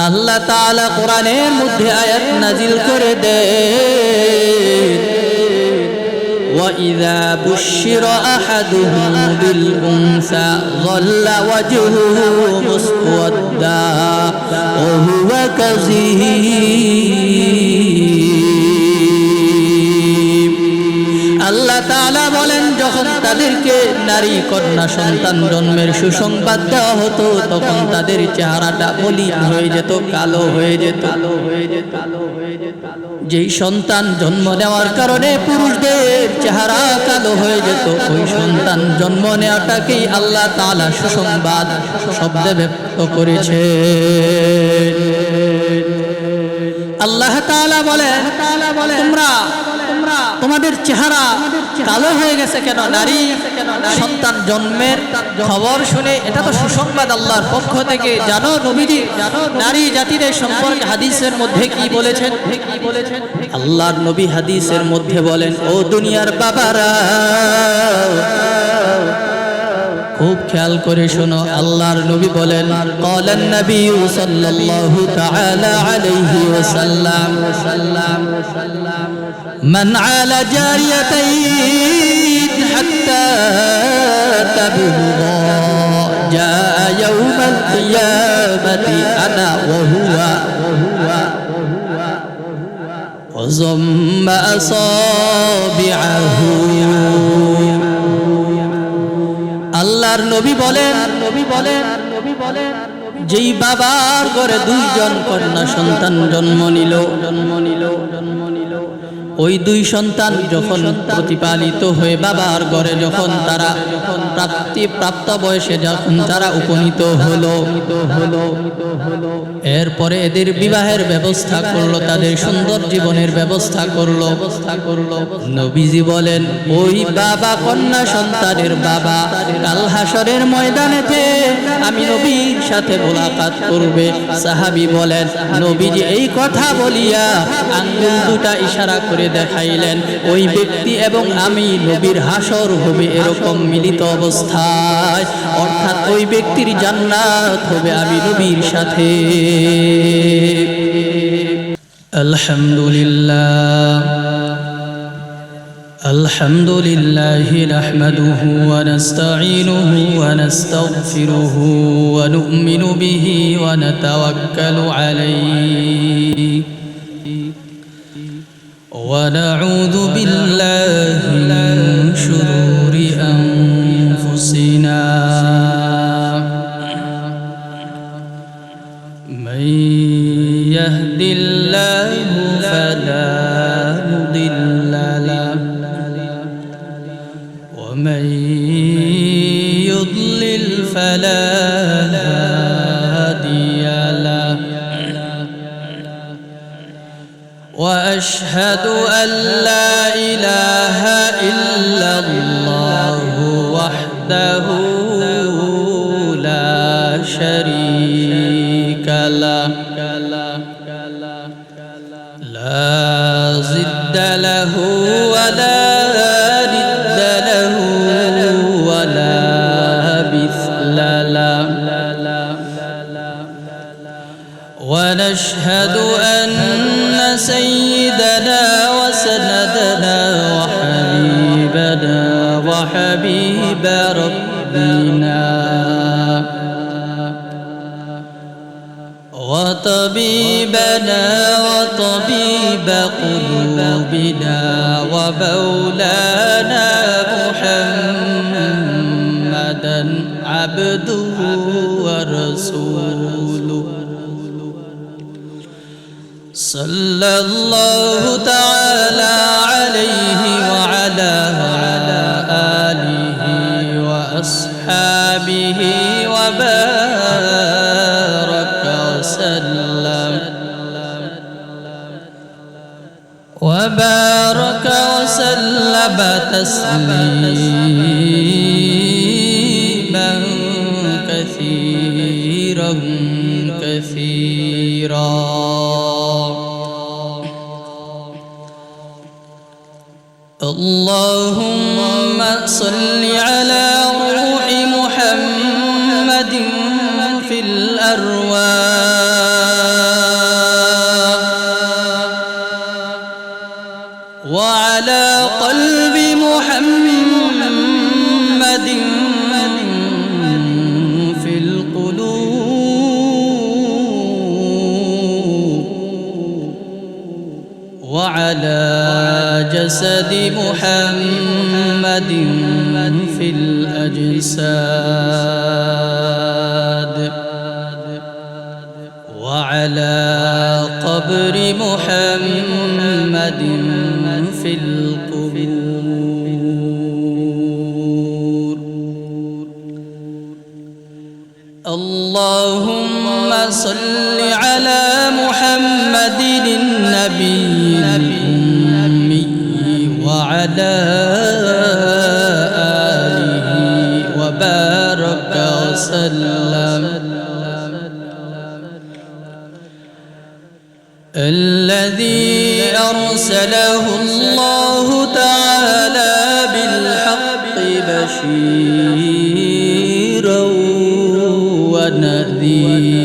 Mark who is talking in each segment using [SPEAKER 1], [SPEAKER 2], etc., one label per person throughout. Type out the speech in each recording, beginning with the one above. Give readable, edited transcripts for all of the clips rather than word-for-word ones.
[SPEAKER 1] আল্লাহ তাআলা কোরআনের মধ্যে আয়াত নাজিল করে দেন وَإِذَا بُشِّرَ أَحَدُهُم بِالْأُنثَى ظَلَّ وَجْهُهُ مُسْوَدًّا وَهُوَ كَظِيمٌ আল্লাহ তাআলা বলেন যখন তাদেরকে নারী কন্যা সন্তান জন্মের সুসংবাদ দেওয়া হতো তখন তাদের চেহারাটা মলিন হয়ে যেত, কালো হয়ে যেত। যেই সন্তান জন্ম নেওয়ার কারণে পুরুষদের চেহারা কালো হয়ে যেত, ওই সন্তান জন্ম নেওয়াটাকেই আল্লাহ তাআলা সুসংবাদ শব্দে ব্যক্ত করেছে। আল্লাহ তাআলা বলেন তোমরা তোমাদের চেহারা কালো হয়ে গেছে কেন? নারী সন্তান জন্মের খবর শুনে এটা তো সুসংবাদ আল্লাহর পক্ষ থেকে। জানো নবীজি নারী জাতিদের সম্পর্কে হাদিসের মধ্যে কি বলেছেন? আল্লাহর নবী হাদিসের মধ্যে বলেন, ও দুনিয়ার বাবারা খুব খেয়াল করে শোনো। আল্লাহর নবী বলেন, ক্বালান নবী সাল্লাল্লাহু তাআলা আলাইহি ওয়াসাল্লাম মান আলা জারিয়াতাইন হাত্তা তাবলুগা জাআ ইয়াউমাল কিয়ামাতি আনা ওয়া হুয়া ওয়াযাম্মা আসাবিআহু। আল্লাহর নবী বলেন যেই বাবার ঘরে দুইজন কন্যা সন্তান জন্ম নিল, ওই দুই সন্তান যখন প্রতিপালিত হয়ে বাবার ঘরে যখন তারা প্রাপ্ত বয়সে যখন তারা উপনীত হলো, এরপরে এদের বিবাহের ব্যবস্থা করলো, তাদের সুন্দর জীবনের ব্যবস্থা করলো। নবীজি বলেন ওই বাবা কন্যা সন্তানের বাবা কাল হাসরের ময়দানেতে আমি নবীর সাথে মোলাকাত করবে। সাহাবী বলেন নবীজি এই কথা বলিয়া আঙ্গুল দুটা ইশারা করে দেখাইলেন, ওই ব্যক্তি এবং আমি নবীর হাসর হবে এরকম মিলিত অবস্থায়, অর্থাৎ ওই ব্যক্তির জান্নাত হবে আমি নবীর সাথে। আলহামদুলিল্লাহ আলহামদুলিল্লাহি নাহমাদুহু ওয়া নাস্তাঈনুহু ওয়া নাস্তাগফিরুহু ওয়া নু'মিনু বিহি ওয়া নাতাওয়াক্কালু আলাইহি ওয়া নাউযু বিল্লাহি মিন শুরুরি আনফুসিনা মান ইয়াহদিল্লাহু ফালা মুদিল্লা লাহু ওয়া মান ইউদ্লিল ফালা হাদিয়া লাহু وأشهد أن لا إله إلا الله وحده لا شريك له لا ضد له ولا ند له ولا مثل له ونشهد أن سيدنا وسندنا وحبيبنا وحبيب ربنا وطبيبنا وطبيب قلوبنا ومولانا محمدا عبده ورسوله صلى الله تعالى عليه وعلى آله وأصحابه وبارك وسلم تسليما كثيرا كثيرا. اللهم صل على روح محمد في الأرواح وعلى جسد محمد في الأجساد وعلى قبر محمد في القبور اللهم صل على محمد النبي الأمي وعلى آله وبارك وسلم الذي أرسله الله تعالى بالحق بشيرا ونذيرا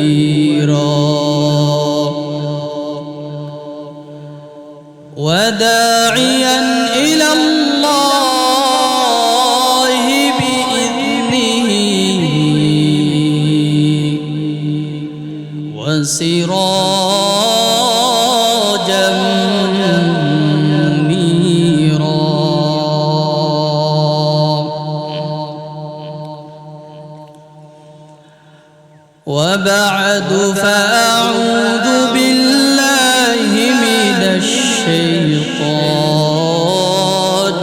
[SPEAKER 1] وداعيا إلى الله بإذنه وسراجا منيرا وبعد فأعوذ بالله من الشيطان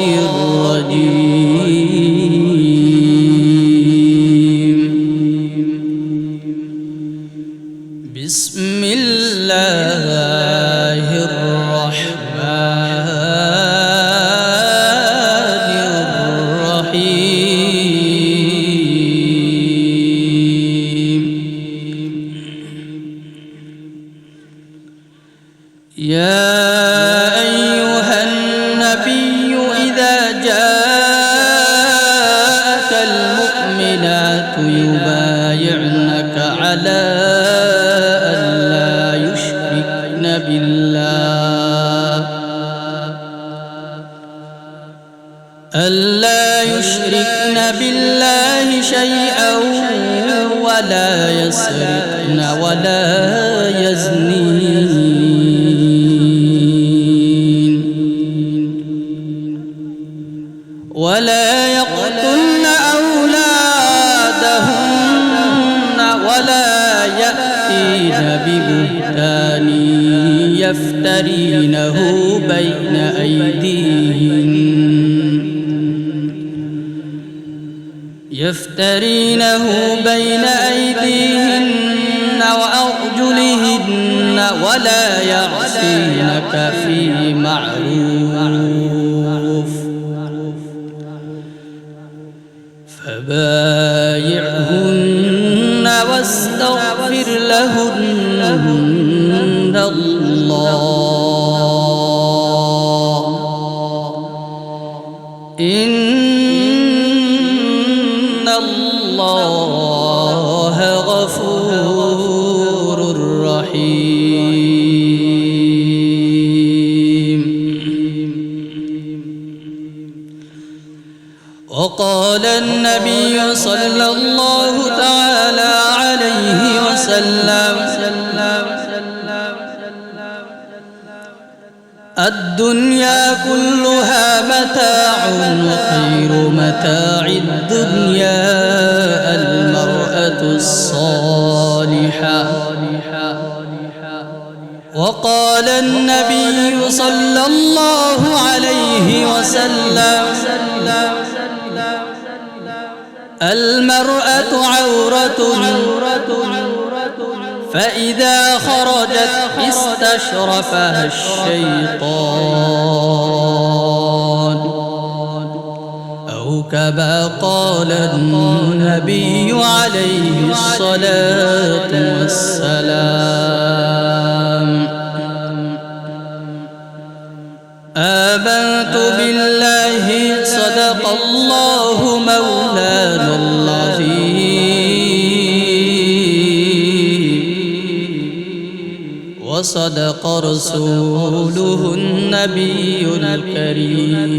[SPEAKER 1] الرجيم بسم الله الرحمن الرحيم يا أيها النبي إذا جاءك المؤمنات يبايعنك على ألا يشركن بالله شيئا ولا يسرقن ولا يزنين ولا يقتلن أولادهن ولا يأتين ببهتان يفترينه بين أيديهن وأرجلهن ولا يعصينك في معروف فبايعهن واستغفر لهن الله إن الله غفور رحيم وقال النبي صلى الله تعالى عليه وسلم الدنيا كلها متاع وخير متاع الدنيا المرأة الصالحة وقال النبي صلى الله عليه وسلم المرأة عورة فإذا خرجت استشرفها الشيطان أو كما قال النبي عليه الصلاة والسلام آمنت بالله صدق الله مولانا العظيم وصدق رسوله النبي الكريم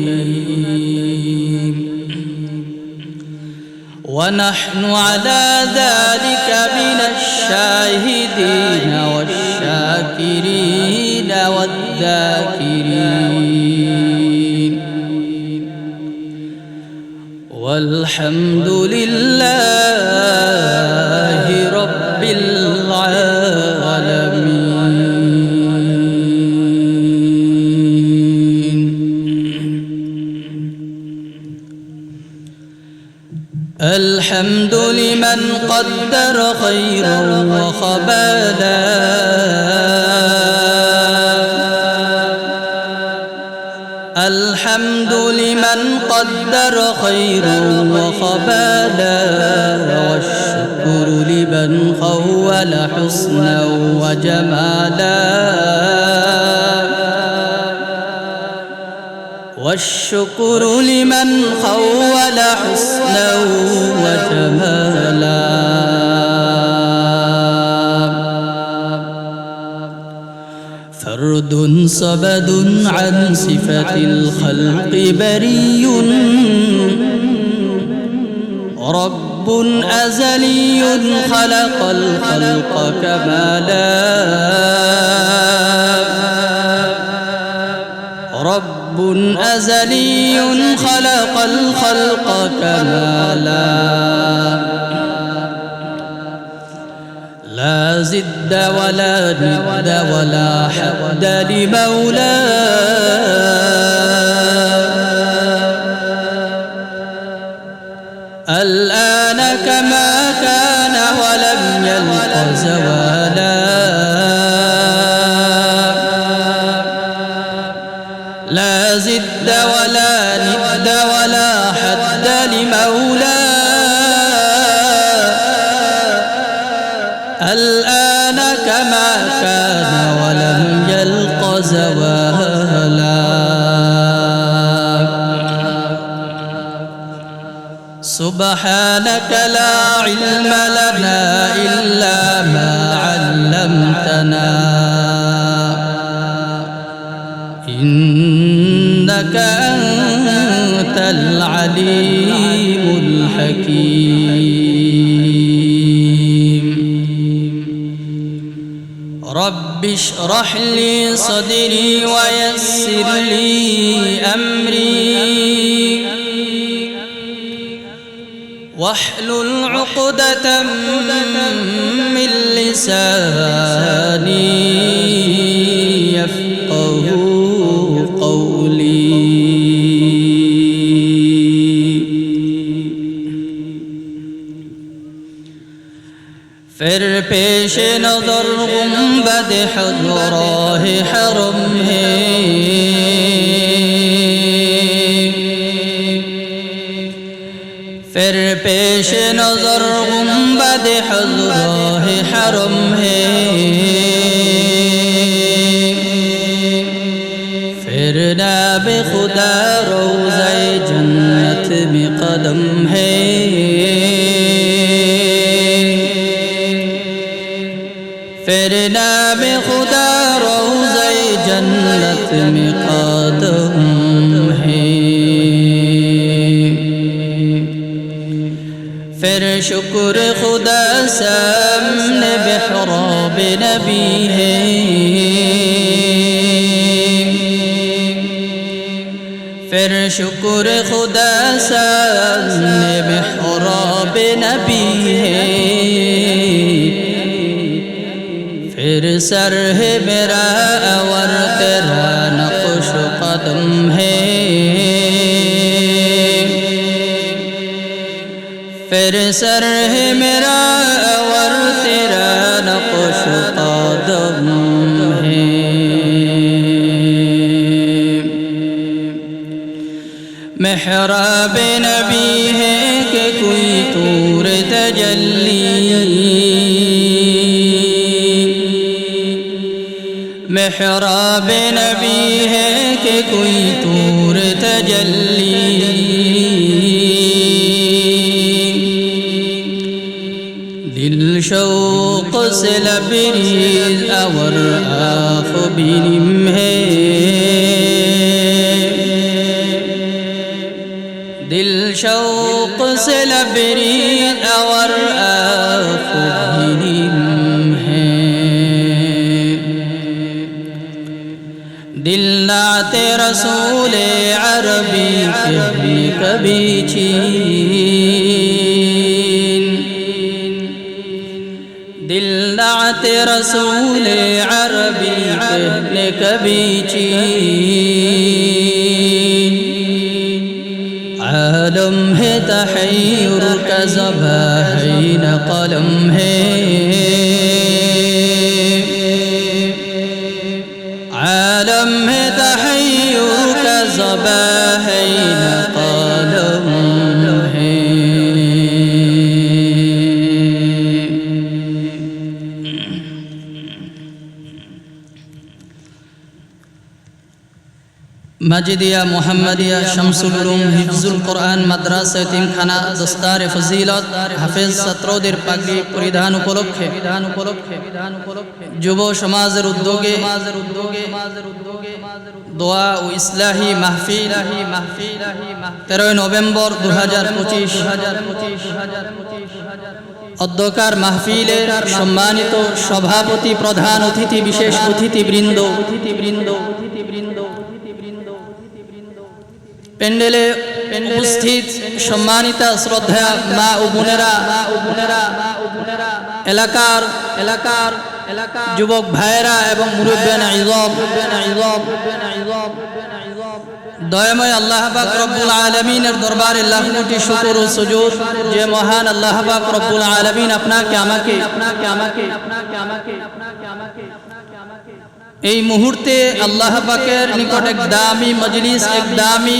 [SPEAKER 1] ونحن على ذلك من الشاهدين والشاكرين والذاكرين والحمد لله رب العالمين. الحمد لمن قدر خيرا وخبالا، الحمد لمن قدر خيرا وخبالا، والشكر لمن خول حسنا وجمالا، والشكر لمن خول حسنا وجمالا. فرد صبد عن صفة الخلق بري، رب أزلي خلق الخلق كمالا، رب أزلي خلق الخلق كمالا. لا زد ولا ند ولا حد لمولاه، الآن كما كان ولم يلق زوالا. لا زد ولا ند ولا حد لمولاه، الآن كما كان ولم يلق زوالا. سبحانك لا علم لنا إلا ما علمتنا، إنك أنت العليم الحكيم. رب اشرح لي صدري ويسر لي أمري، واحلل عقدة من لساني يفقه قولي. फिर पेश नजर गुंबद हज़राह हरम है, फिर पेश नजर गुंबद हज़राह हरम है, फिर नाब खुदा रोज़े जन्नत में कदम है, फिर नाम खुदा रोज़े जन्नत में कदम है। फिर शुक्र खुदा सामने बेहराब नबी है, फिर शुक्र खुदा सामने बेहराब नबी है, फिर सर है मेरा और तेरा नक्श कदम है, फिर सर है मेरा और तेरा नक्श कदम है। मेहराब नबी है कि कोई तूर तजल्ली, मेहराब नबी है कि कोई तूर तजल्ली, दिल शौक़ से लबरेज और आँख बिनिम है, दिल शौक़ से लबरेज और आँख बिनिम है। दिल नाते रसूल अरबी कहने कभी चीन दिल नाते रसूल अरबी कहने कभी चीन आलम है तहय्युर का ज़बाइन कलम है आलम है तहय्युर का ज़बाइन कलम है। मस्जिदिया मुहम्मदिया शमसुल उलूम हिफ्जुल कुरान মাদ্রাসা এতিমখানা দস্তারে ফজিলত হাফেজ ছাত্রদের পাগড়ি পরিধান উপলক্ষে যুব সমাজের উদ্যোগে দোয়া ও ইসলাহি মাহফিল 13 নভেম্বর 2025 অধ্যকার মাহফিলের সম্মানিত সভাপতি প্রধান অতিথি বিশেষ অতিথিবৃন্দ পেন্ডেলে উপস্থিত সম্মানিতা শ্রদ্ধা মা ও বোনেরা এলাকার যুবক ভাইয়েরা এবং মুরব্বিয়ান ইযম দয়াময় আল্লাহ পাক রব্বুল আলামিনের দরবারে লাখ কোটি শুকর ও সুজুদ যে মহান আল্লাহ পাক রব্বুল আলামিন আপনাকে আমাকে এই মুহূর্তে আল্লাহ পাকের নিকট এক দামি মজলিস এক দামি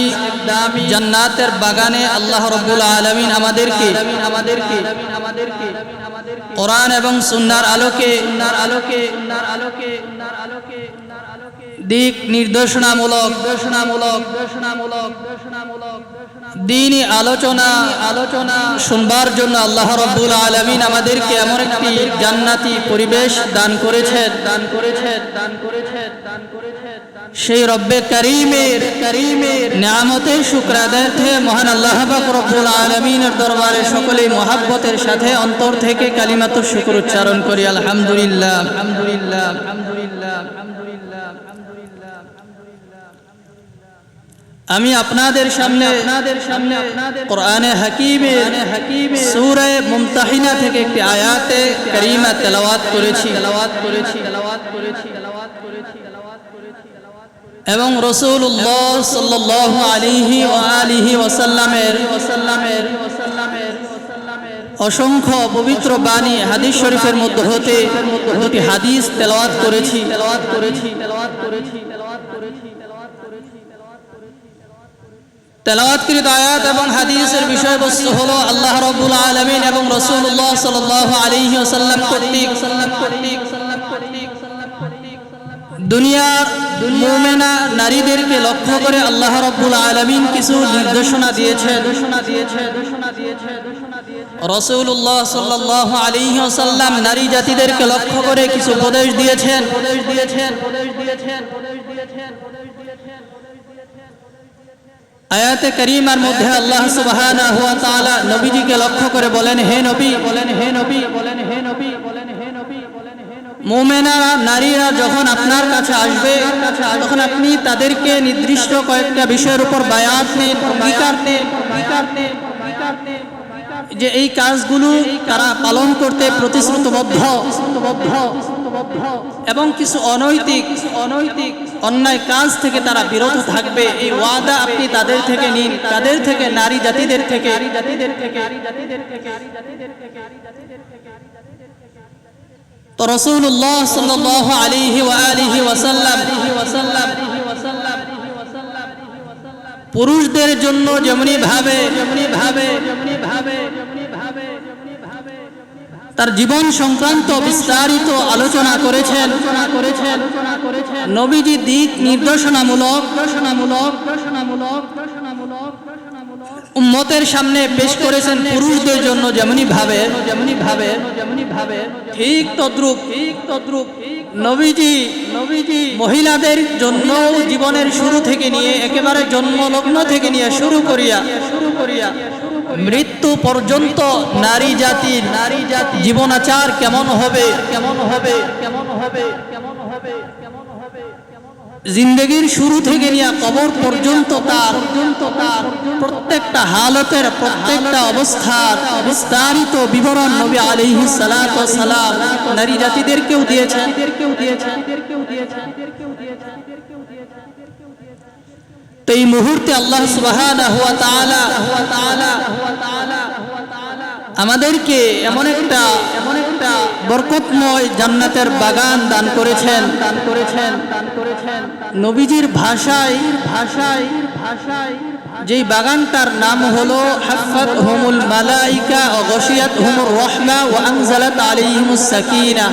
[SPEAKER 1] জান্নাতের বাগানে আল্লাহ রাব্বুল আলামিন আমাদেরকে কোরআন এবং সুন্নাহর আলোকে দিক নির্দেশনামূলক দ্বীনি আলোচনা শুনবার জন্য আল্লাহ রাব্বুল আলামিন আমাদেরকে এমন একটি জান্নাতি পরিবেশ দান করেছেন সেই রব্বে করিমের নিয়ামতের শুকর আদায়ে মহান আল্লাহ পাক রব্বুল আলামিনের দরবারে সকলেই মহব্বতের সাথে অন্তর থেকে কালিমাতুশ শুকর উচ্চারণ করি আলহামদুলিল্লাহ। আমি আপনাদের সামনে কোরআনে হাকিমের সূরা মুমতাহিনা থেকে একটি আয়াতে কারিমা তেলাওয়াত করেছি এবং রাসূলুল্লাহ সাল্লাল্লাহু আলাইহি ওয়া আলিহি ওয়াসাল্লামের অসংখ্য পবিত্র বাণী হাদিস শরীফের মধ্যে হতে দুটি হাদিস তেলাওয়াত করেছি। তেলাওয়াতকৃত আয়াত এবং হাদিসের বিষয়বস্তু হলো আল্লাহ রাব্বুল আলামিন এবং রাসূলুল্লাহ সাল্লাল্লাহু আলাইহি ওয়াসাল্লাম কর্তৃক দুনিয়ার মুমিনা নারীদেরকে লক্ষ্য করে আল্লাহ রাব্বুল আলামিন কিছু নির্দেশনা দিয়েছেন। রাসূলুল্লাহ সাল্লাল্লাহু আলাইহি ওয়াসাল্লাম নারী জাতিদেরকে লক্ষ্য করে কিছু উপদেশ দিয়েছেন। আয়াতে কারীমার মধ্যে আল্লাহ সুবহানাহু ওয়া তাআলা নবীজিকে লক্ষ্য করে বলেন, হে নবী, মুমিনা নারীরা যখন আপনার কাছে আসবে তখন আপনি তাদেরকে নির্দিষ্ট কয়েকটা বিষয়ের উপর বায়াত নেন, অঙ্গীকার নেন যে এই কাজগুলো তারা পালন করতে প্রতিশ্রুতিবদ্ধ এবং কিছু অনৈতিক অন্যায় কাজ থেকে তারা বিরত থাকবে। এই ওয়াদা আপনি তাদের থেকে নিন, তাদের থেকে, নারী জাতিদের থেকে। তো রাসূলুল্লাহ সাল্লাল্লাহু আলাইহি ওয়া আলিহি ওয়াসাল্লাম পুরুষদের জন্য যেমনি ভাবে তার জীবন সংক্রান্ত বিস্তারিত আলোচনা করেছেন, নবীজি দিক নির্দেশনামূলক উম্মতের সামনে পেশ করেছেন পুরুষদের জন্য যেমনি ভাবে ঠিক তদ্রূপ নবীজি মহিলাদের জন্য জীবনের শুরু থেকে নিয়ে একেবারে জন্মলগ্ন থেকে নিয়ে শুরু করিয়া মৃত্যু পর্যন্ত নারী জাতির জিন্দগির শুরু থেকে নিয়ে কবর পর্যন্ত তার প্রত্যেকটা হালতের প্রত্যেকটা অবস্থার বিস্তারিত বিবরণ নবী আলাইহিস সালাতু ওয়াস সালাম নারী জাতিদেরকেও দিয়েছেন। তো এই মুহূর্তে আল্লাহ সুবহানাহু ওয়া তাআলা আমাদেরকে এমন একটা বরকতময় জান্নাতের বাগান দান করেছেন। নবীজির ভাষায় যেই বাগানটার নাম হলো হাফাতহুমুল মালাইকা ওয়া গশিয়াতহুমুর রাহমা ওয়া আনজালাত আলাইহিমুস সাকিনাহ।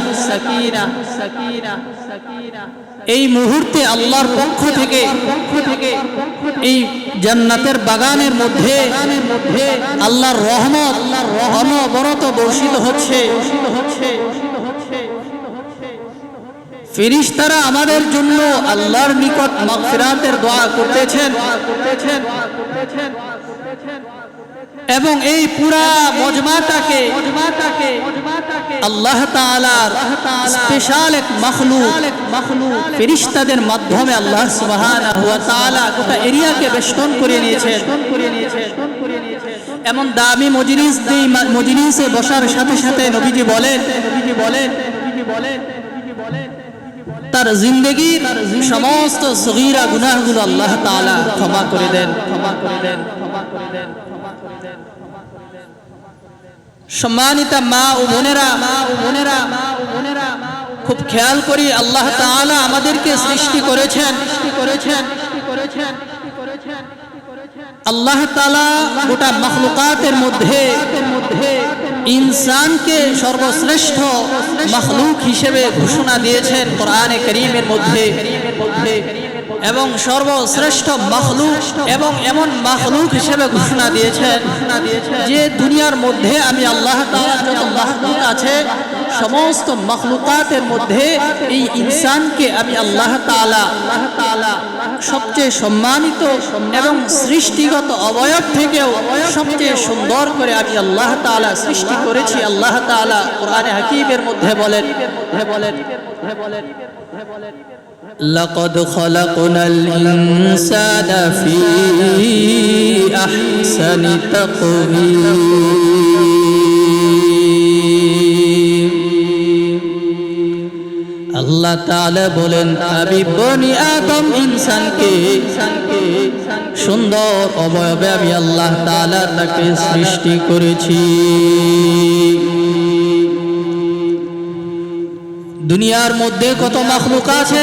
[SPEAKER 1] এই মুহূর্তে আল্লাহর পক্ষ থেকে এই জান্নাতের বাগানের মধ্যে আল্লাহর রহমত অনবরত বর্ষিত হচ্ছে। ফেরেশতারা আমাদের জন্য আল্লাহর নিকট মাগফিরাতের দোয়া করতেছেন এবং এই পুরা মজমাটাকে আল্লাহ তাআলার স্পেশাল এক মাখলুক ফেরেশতাদের মাধ্যমে আল্লাহ সুবহানাহু ওয়া তাআলা গোটা এরিয়াকে বেষ্টন করে নিয়েছেন। এমন দামি মজলিসে বসার সাথে সাথে নবীজি বলেন তার জিন্দেগীর সমস্ত সগীরা গুনাহগুলো আল্লাহ তাআলা ক্ষমা করে দেন। সম্মানিতা মা ও বোনেরা, খুব খেয়াল করি আল্লাহ তাআলা আমাদেরকে সৃষ্টি করেছেন। আল্লাহ তাআলা গোটা মাখলুকাতের মধ্যে ইনসানকে সর্বশ্রেষ্ঠ মাখলুক হিসেবে ঘোষণা দিয়েছেন কোরআনে কারীমের মধ্যে, এবং সর্বশ্রেষ্ঠ মাখলুক এবং এমন মাখলুক হিসেবে ঘোষণা দিয়েছেন যে দুনিয়ার মধ্যে আমি আল্লাহ তাআলা যত মাখলুক আছে সমস্ত মাখলুকাতের মধ্যে এই ইনসানকে আমি আল্লাহ তাআলা সবচেয়ে সম্মানিত এবং সৃষ্টিগত অবয়ব থেকেও সবচেয়ে সুন্দর করে আমি আল্লাহ তাআলা সৃষ্টি করেছি। আল্লাহ তাআলা কোরআনে হাকীমের মধ্যে বলেন লাকাদ খালাকনাল ইনসানা ফি আহসানি তাকওয়িম। আল্লাহ তাআলা বলেন আমি বনি আদম ইনসানকে সুন্দর অবয়বে আমি আল্লাহ তাআলা তাকে সৃষ্টি করেছি। দুনিয়ার মধ্যে কত মাখলুক আছে,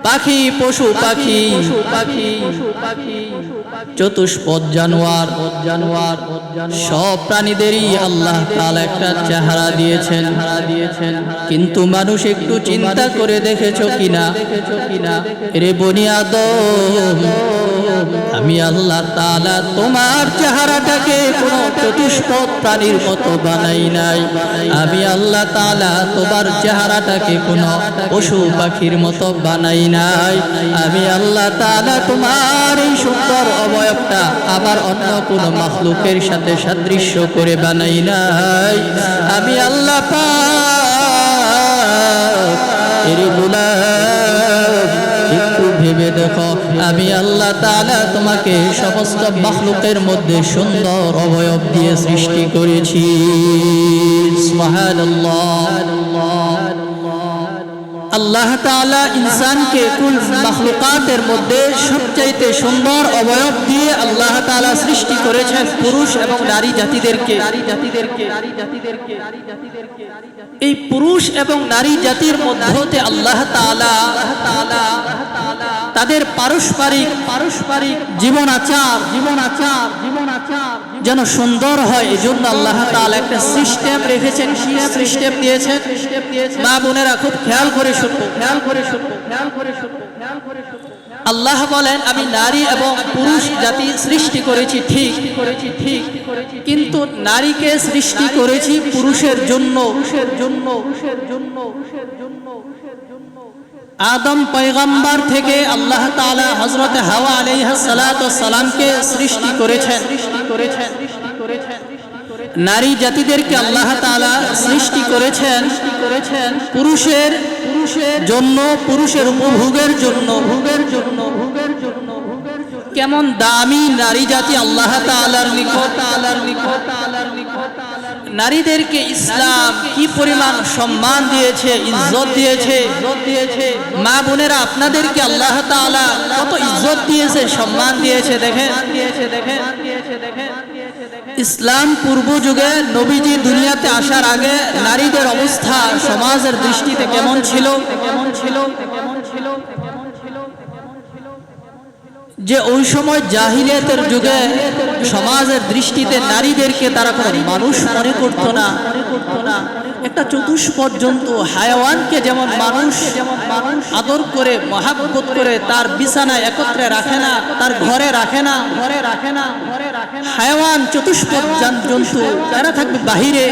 [SPEAKER 1] পাখি পশু পাখি চতুষ্পদ জানোয়ার সব প্রাণীদেরই আল্লাহ তাআলা একটা চেহারা দিয়েছেন। কিন্তু মানুষ একটু চিন্তা করে দেখেছো কিনা রে বনি আদম, আমি আল্লাহ তাআলা তোমার চেহারাটাকে কোনো চতুষ্পদ প্রাণীর মতো বানাই নাই। আমি আল্লাহ তাআলা তোমার চেহারাটাকে কোনো পশু পাখির মতো বানাই নাই। আমি আল্লাহ তাআলা তোমার এই সুন্দর অবয়বটা আবার অন্য কোন মাখলুকের সাথে সাদৃশ্য করে বানাই নাই। আমি আল্লাহ পাক এর গোলাম একটু ভেবে দেখো, আমি আল্লাহ তাআলা তোমাকে সমস্ত মাখলুকের মধ্যে সুন্দর অবয়ব দিয়ে সৃষ্টি করেছি। সুবহানাল্লাহ। আল্লাহ তাআলা ইনসানকে কুল মাখলুকাতের মধ্যে সবচাইতে সুন্দর অবয়ব দিয়ে আল্লাহ তাআলা সৃষ্টি করেছেন পুরুষ এবং নারী জাতিদেরকে। এই পুরুষ এবং নারী জাতির মধ্যে আল্লাহ তাআলা তাদের পারস্পরিক জীবন আচার যেন সুন্দর হয়, এজন্য আল্লাহ তাআলা একটা সিস্টেম রেখেছেন, সিস্টেম দিয়েছেন। মা বোনেরা খুব খেয়াল করে শুনবো। আল্লাহ বলেন আমি নারী এবং পুরুষ জাতি সৃষ্টি করেছি ঠিক, কিন্তু নারীকে সৃষ্টি করেছি পুরুষের জন্য। আদম পয়গম্বর থেকে আল্লাহ তাআলা হযরত হাওয়া আলাইহিস সালাতু ওয়াস সালামকে সৃষ্টি করেছেন। নারী জাতিদেরকে আল্লাহ তাআলা সৃষ্টি করেছেন পুরুষের জন্য, পুরুষের উপভোগের জন্য, কেমন দামি নারী জাতি আল্লাহ তাআলার নিকট। নারীদেরকে ইসলাম কি পরিমাণ সম্মান দিয়েছে, ইজ্জত দিয়েছে। মা বোনেরা, আপনাদেরকে আল্লাহ তাআলা কত ইজ্জত দিয়েছে, সম্মান দিয়েছে। দেখেন, ইসলাম পূর্ব যুগে নবীজি দুনিয়াতে আসার আগে নারীদের অবস্থা সমাজের দৃষ্টিতে কেমন ছিল, যে ওই সময় জাহিলিয়াতের যুগে সমাজের দৃষ্টিতে নারীদেরকে তারা কোনো মানুষ মনে করত না। একটা চতুষ্পদ জন্তু হায়াওয়ানকে যেমন মানুষ আদর করে, মহাব্বত করে তার বিছানায় একত্রে রাখে না, তার ঘরে রাখে না। হায়াওয়ান চতুষ্পদ জন্তু তারা থাকবে বাহিরে।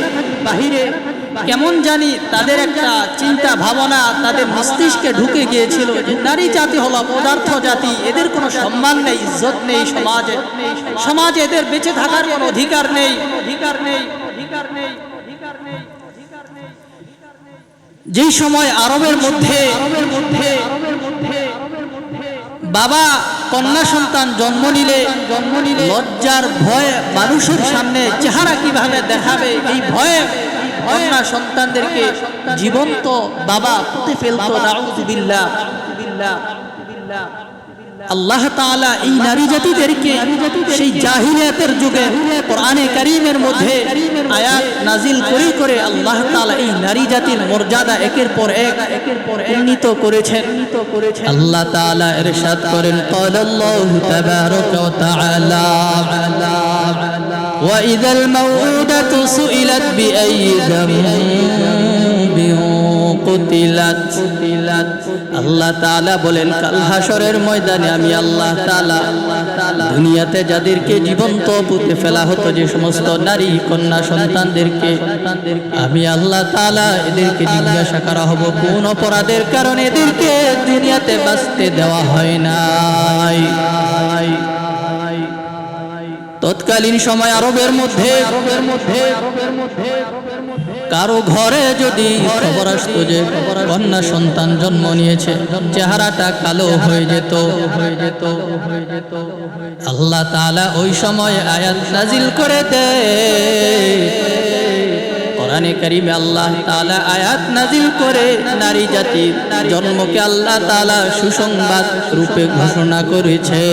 [SPEAKER 1] কেমন জানি তাদের একটা চিন্তা ভাবনা তাদের মস্তিষ্কে ঢুকে গিয়েছিল যে নারী জাতি হলো পদার্থ জাতি, এদের কোনো সম্মান নেই, ইজ্জত নেই সমাজে এদের বেঁচে থাকার কোনো অধিকার নেই। যেই সময় আরবের মধ্যে বাবা কন্যা সন্তান জন্ম নিলে লজ্জার ভয়ে মানুষের সামনে চেহারা কিভাবে দেখাবে, এই ভয়ে কন্যা সন্তানদেরকে জীবন্ত বাবা পুঁতে ফেলতো। নাউযুবিল্লাহ। আল্লাহ তাআলা এই নারী জাতিদেরকে সেই জাহিলিয়াতের যুগে কোরআনে কারীমের মধ্যে আয়াত নাজিল করে আল্লাহ তাআলা এই নারী জাতির মর্যাদা একের পর এক উন্নীত করেছেন। আল্লাহ তাআলা ইরশাদ করেন, ক্বালাল্লাহু তাবারাকা ওয়া তাআলা ওয়া ইযাল মাউউদাতু সুইলাত বিআইয়ি যামবিন কুতিলাত। আল্লাহ তাআলা বলেন, কাল হাসরের ময়দানে আমি আল্লাহ তাআলা দুনিয়াতে যাদেরকে জীবন্ত পুঁতে ফেলা হতো, যে সমস্ত নারী কন্যা সন্তানদেরকে, আমি আল্লাহ তাআলা এদেরকে জিজ্ঞাসা করা হব কোন অপরাধের কারণে এদেরকে দুনিয়াতে বাঁচতে দেওয়া হয় নাই। তৎকালীন সময় আরবের মধ্যে কারো ঘরে যদি খবর আসতো যে কন্যা সন্তান জন্ম নিয়েছে, চেহারাটা কালো হয়ে যেত। আল্লাহ তাআলা ওই সময় আয়াত নাজিল করে দেয় কোরআনে কারীমে। আল্লাহ তাআলা আয়াত নাজিল করে নারী জাতির জন্মকে আল্লাহ তাআলা সুসংবাদ রূপে ঘোষণা করেছে।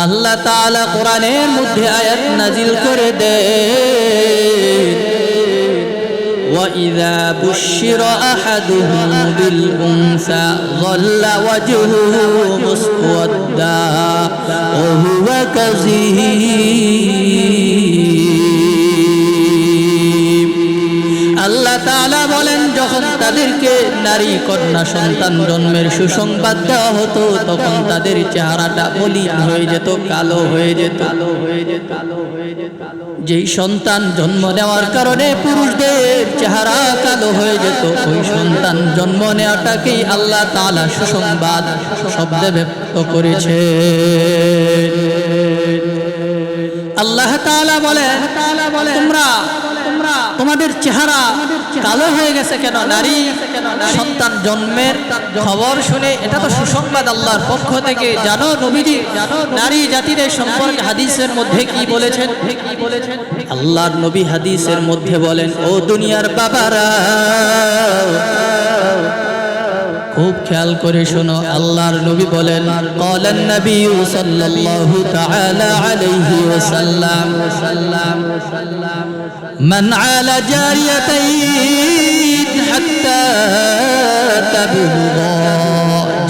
[SPEAKER 1] আল্লাহ তাআলা কোরআনের মধ্যে আয়াত নাজিল করে দেন, وَإِذَا بُشِّرَ أَحَدُهُم بِالْأُنثَىٰ ظَلَّ وَجْهُهُ مُسْوَدًّا وَهُوَ كَظِيمٌ। আল্লাহ তাআলা বলেন, যখন তাদেরকে নারী কন্যা সন্তান জন্মের সুসংবাদ দেওয়া হতো, তখন তাদের চেহারাটা মলিন হয়ে যেত, কালো হয়ে যেত। যেই সন্তান জন্ম নেওয়ার কারণে পুরুষদের চেহারা কালো হয়ে যেত, ওই সন্তান জন্ম নেওয়াটাকেই আল্লাহ তাআলা সুসংবাদ শব্দে ব্যক্ত করেছে। আল্লাহ তাআলা বলেন, তোমাদের চেহারা কালো হয়ে গেছে কেন? নারী সন্তান জন্মের খবর শুনে এটা তো সুসংবাদ আল্লাহর পক্ষ থেকে। জানো নবীজি নারী জাতিদের সম্পর্কে হাদিসের মধ্যে কি বলেছেন? আল্লাহর নবী হাদিসের মধ্যে বলেন, ও দুনিয়ার বাবারা, খুব খেয়াল করে শোনো। আল্লাহর নবী বলেন, ক্বালান নবী সাল্লাল্লাহু তাআলা আলাইহি ওয়াসাল্লাম, মান আলা জারিয়াতাইন হাত্তা তাবলুগা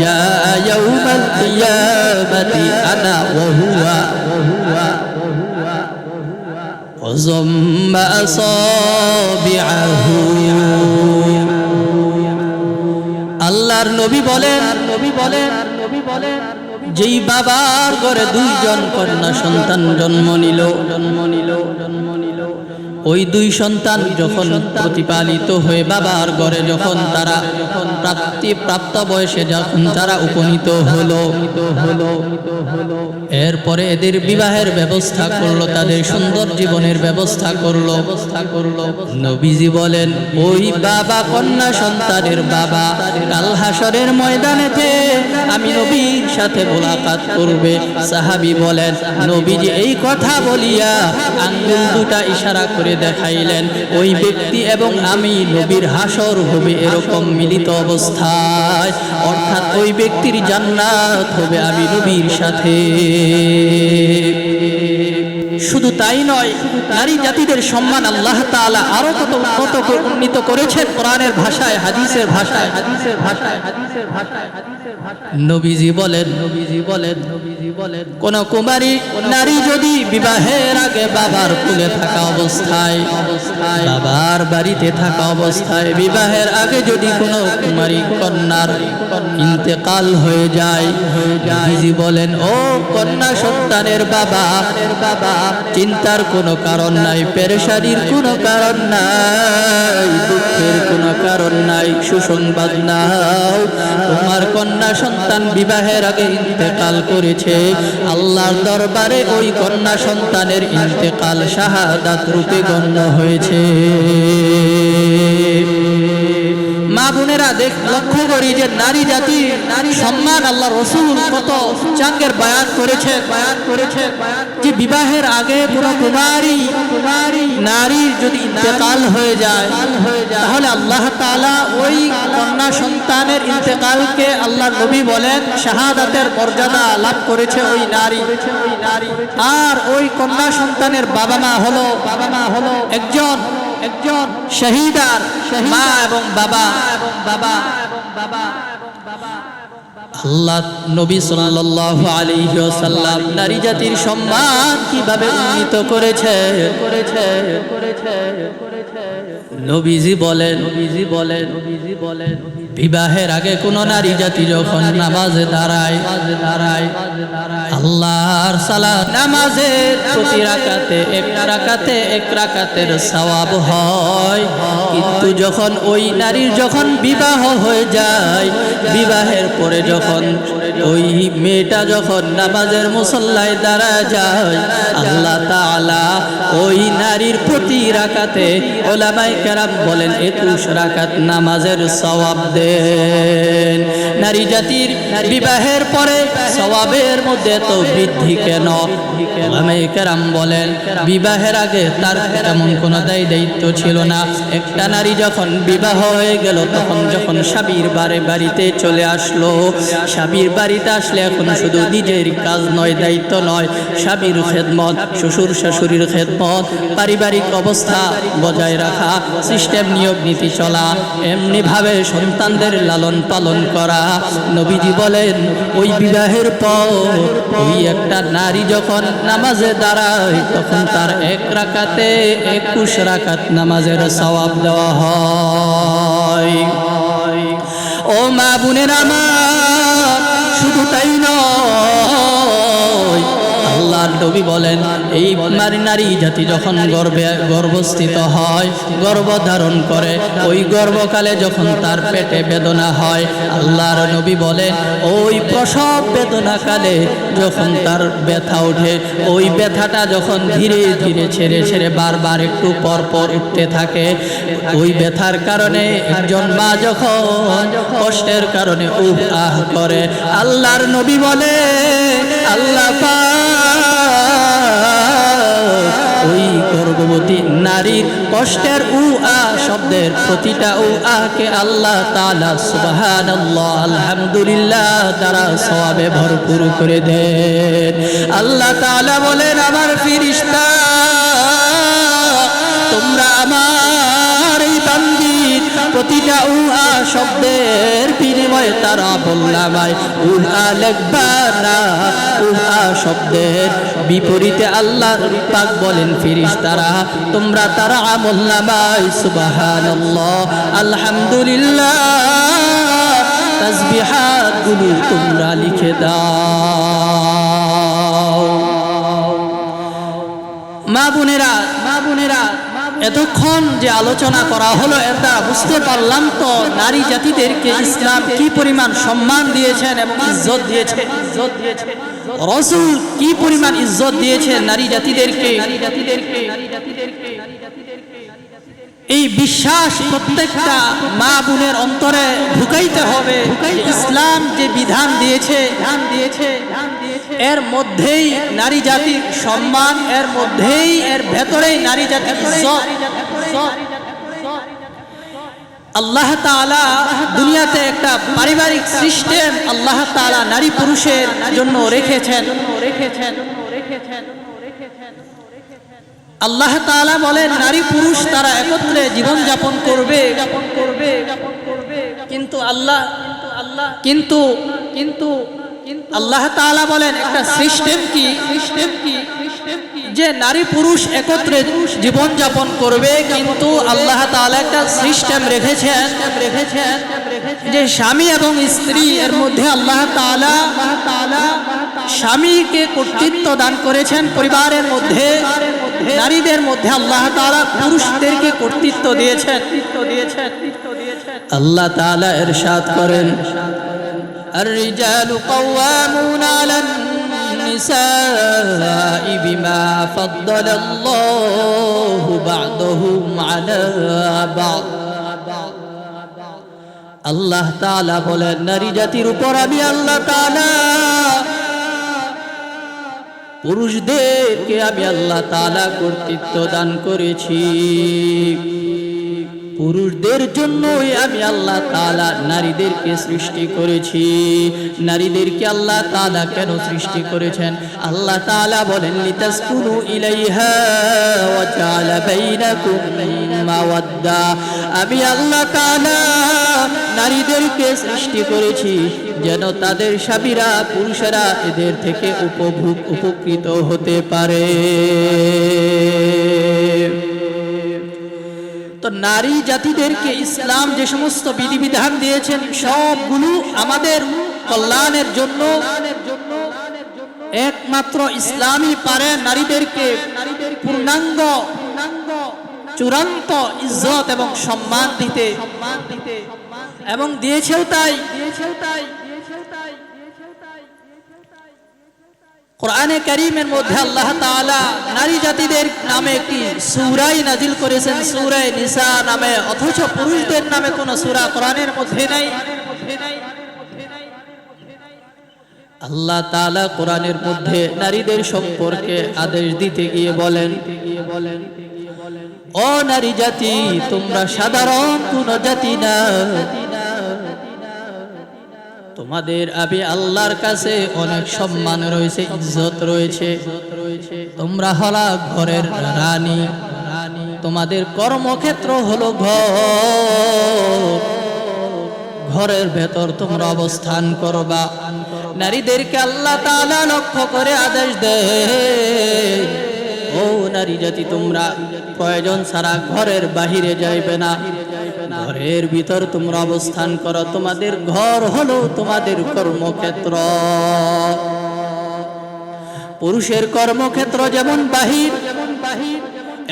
[SPEAKER 1] জাআ ইয়াওমাল কিয়ামাতি আনা ওয়া হুয়া ওয়াযাম্মা আসাবিআহু। আল্লাহর নবী বলেন, যেই বাবার ঘরে দুইজন কন্যা সন্তান জন্ম নিল, ওই দুই সন্তান যখন প্রতিপালিত হয়ে বাবার ঘরে যখন তারা প্রাপ্ত বয়সে যখন তারা উপনীত হলো এরপরে এদের বিবাহের ব্যবস্থা করলো, তাদের সুন্দর জীবনের ব্যবস্থা করলো। নবীজি বলেন ওই বাবা কন্যা সন্তানের বাবা কাল হাসরের ময়দানেতে আমি নবীর সাথে মোলাকাত করবে। সাহাবী বলেন নবীজি এই কথা বলিয়া আঙ্গুল দুটা ইশারা করে দেখাইলেন ওই ব্যক্তি এবং আমি নবীর হাসর হবে এরকম মিলিত অবস্থায়, অর্থাৎ ওই ব্যক্তির জান্নাত হবে আমি নবীর সাথে। শুধু তাই নয়, নারী জাতিদের সম্মান আল্লাহ তাআলা আরো কত উন্নত করেছেন কোরআনের ভাষায়, হাদিসের ভাষায়। নবীজি বলেন কোন কুমারী নারী যদি বিবাহের আগে বাবার কুলে থাকা অবস্থায়, বাবার বাড়িতে থাকা অবস্থায় বিবাহের আগে যদি কোনো কুমারী কন্যার ইন্তেকাল হয়ে যায়, নবীজি বলেন ও কন্যা সন্তানের বাবা, চিন্তার কোনো কারণ নাই, পেরেশানির কোনো কারণ নাই, দুঃখের কোনো কারণ নাই, সুসংবাদ নাও, তোমার কন্যা সন্তান বিবাহের আগে ইন্তেকাল করেছে। আল্লাহর দরবারে ওই কন্যা সন্তানের ইন্তেকাল শাহাদাত রূপে গণ্য হয়েছে। মা বোনেরা লক্ষ্য করি যে নারী জাতি সম্মান আল্লাহ রসুল কত চাঙ্গের বয়ান করেছেন যে বিবাহের আগে কোনো কুমারী নারীর যদি ইন্তেকাল হয়ে যায় তাহলে আল্লাহ তাআলা ওই কন্যা সন্তানের ইন্তেকালকে আল্লাহ নবী বলেন শাহাদাতের মর্যাদা লাভ করেছে ওই নারী। আর ওই কন্যা সন্তানের বাবা মা হলো একজন শহীদার মা এবং বাবা। আল্লাহ নবী সাল্লাল্লাহু আলাইহি ওয়াসাল্লাম নারী জাতির সম্মান কিভাবে উন্নীত করেছে। নবীজি বলেন বিবাহের আগে কোন নারী জাতি যখন নামাজে দাঁড়ায় আল্লাহর সালাত নামাজের প্রতি রাকাতে এক রাকাতের সওয়াব হয়, কিন্তু যখন ওই নারীর যখন বিবাহ হয়ে যায়, বিবাহের পরে যখন ওই মেয়েটা যখন নামাজের মুসল্লায় দাঁড়ায় যায়, আল্লাহ তাআলা ওই নারীর প্রতি রাকাতে উলামায়ে কেরাম বলেন 21 রাকাত নামাজের সওয়াব দেন। নারী জাতির বিবাহের পরে সওয়াবের মধ্যে তো বৃদ্ধি কেন? উলামায়ে কেরাম বলেন বিবাহের আগে তার তেমন কোনো দায়িত্ব ছিল না। একটা নারী যখন বিবাহ হয়ে গেল তখন যখন স্বামীর বাড়িতে চলে আসলো, স্বামীর বাড়িতে আসলে এখন শুধু নিজের কাজ নয়, দায়িত্ব নয়, স্বামীর খেদমত, শ্বশুর শাশুড়ির খেদমত, পারিবারিক অবস্থা বজায় রাখা, সিস্টেম নিয়ম নীতি চলা, এমনি ভাবে সন্তানদের লালন পালন করা। নবীজি বলেন ওই বিবাহের পর ওই একটা নারী যখন নামাজে দাঁড়ায় তখন তার 1 রাকাতে 21 রাকাত নামাজের সওয়াব দেওয়া হয়। ও মা বোনের আমার, শুধু তাই নয়, আল্লাহর নবী বলেন এই নারী জাতি যখন গর্ভস্থিত হয়, গর্ভধারণ করে, ওই গর্ভকালে যখন তার পেটে বেদনা হয়, আল্লাহর নবী বলেন ওই প্রসব বেদনাকালে যখন তার ব্যথা ওঠে, ওই ব্যথাটা যখন ধীরে ধীরে ছেড়ে বারবার একটু পর পর উঠতে থাকে, ওই ব্যথার কারণে একজন মা যখন কষ্টের কারণে উহ আহ করে, আল্লাহর নবী বলে আল্লাহ ওই গর্ভবতী নারীর কষ্টের শব্দের প্রতিটা কে আল্লাহ তাআলা সুবহানাল্লাহ আলহামদুলিল্লাহ দ্বারা সওয়াবে ভরপুর করে দেন। আল্লাহ তাআলা বলেন আমার ফেরেশতা তোমরা আমার এই বান্দির প্রতিটা শব্দের বিনিময়ে তারা বললামায় লিখবা না। শব্দের বিপরীতে আল্লাহ পাক বলেন ফেরেশতারা তোমরা তারা আমলনামায় সুবহানাল্লাহ আলহামদুলিল্লাহ তাসবিহাত গুলো তোমরা লিখে মা বোনেরা এতক্ষণ যে আলোচনা করা হলো এর দ্বারা বুঝতে পারলাম তো নারী জাতিদেরকে ইসলাম কি পরিমাণ সম্মান দিয়েছেন এবং ইজ্জত দিয়েছে। রাসূল কি পরিমাণ ইজ্জত দিয়েছে নারী জাতিদেরকে। এই বিশ্বাস প্রত্যেকটা মা বোনের অন্তরে ঢুকাইতে হবে। ইসলাম যে বিধান দিয়েছে এর মধ্যেই নারী জাতির সম্মান, এর মধ্যেই এর ভেতরেই নারী জাতির ইজ্জত। আল্লাহ তাআলা দুনিয়াতে একটা পারিবারিক সিস্টেম আল্লাহ তাআলা নারী পুরুষের জন্য রেখেছেন। আল্লাহ তাআলা বলেন নারী পুরুষ তারা একত্রে জীবন যাপন করবে, কিন্তু আল্লাহ তাআলা বলেন একটা সিস্টেম কি যে নারী পুরুষ একত্রে জীবন যাপন করবে, কিন্তু আল্লাহ তাআলা একটা সিস্টেম রেখেছেন যে স্বামী এবং স্ত্রী এর মধ্যে আল্লাহ তাআলা স্বামীকে কর্তৃত্ব দান করেছেন পরিবারের মধ্যে, নারীদের মধ্যে আল্লাহ তাআলা পুরুষদেরকে কর্তৃত্ব দিয়েছেন। আল্লাহ তাআলা ইরশাদ করেন الرجال قوامون على النساء بما فضل الله بعضهم على بعض। আল্লাহ তাআলা বলেন নারী জাতির উপর আমি আল্লাহ তাআলা পুরুষদেরকে আমি আল্লাহ তাআলা কর্তৃত্ব দান করেছি। পুরুষদের জন্যই আমি আল্লাহ তাআলা নারীদেরকে সৃষ্টি করেছি। নারীদেরকে আল্লাহ তাআলা কেন সৃষ্টি করেছেন? আল্লাহ তাআলা বলেন লিতাসকুনু ইলাইহা ওয়া জাআলা বাইনাকুম মাওয়াদ্দা। আমি আল্লাহ তাআলা নারীদেরকে সৃষ্টি করেছি যেন তাদের স্বামীরা পুরুষেরা এদের থেকে উপকৃত হতে পারে। তো নারী জাতিদেরকে ইসলাম যে সমস্ত বিধিবিধান দিয়েছেন সবগুলো আমাদের কল্যাণের জন্য। একমাত্র ইসলামই পারে নারীদেরকে পূর্ণাঙ্গ চূড়ান্ত ইজ্জত এবং সম্মান দিতে, এবং দিয়েছেও তাই। কোরআনে কারীমের মধ্যে আল্লাহ তাআলা নারী জাতিদের নামে একটি সূরা নাযিল করেছেন, সূরা নিসা নামে, অথচ পুরুষদের নামে কোনো সূরা কোরআনের মধ্যে নাই। আল্লাহ তাআলা কোরআনের মধ্যে নারীদের সম্পর্কে আদেশ দিতে গিয়ে বলেন ও নারী জাতি তোমরা সাধারণ কোন জাতি না, তোমাদের আমি আল্লাহর কাছে অনেক সম্মান রয়েছে, ইজ্জত রয়েছে। তোমরা হলা ঘরের রানী, তোমাদের কর্মক্ষেত্র হলো ঘর, ঘরের ভেতর তোমরা অবস্থান করবা। নারীদেরকে আল্লাহ তাআলা লক্ষ্য করে আদেশ দেয় ও নারী জাতি তোমরা প্রয়োজন ছাড়া ঘরের বাহিরে যাইবে না, ঘরের ভিতর তোমরা অবস্থান করো। তোমাদের ঘর হলো তোমাদের কর্মক্ষেত্র। পুরুষের কর্মক্ষেত্র যেমন বাহির,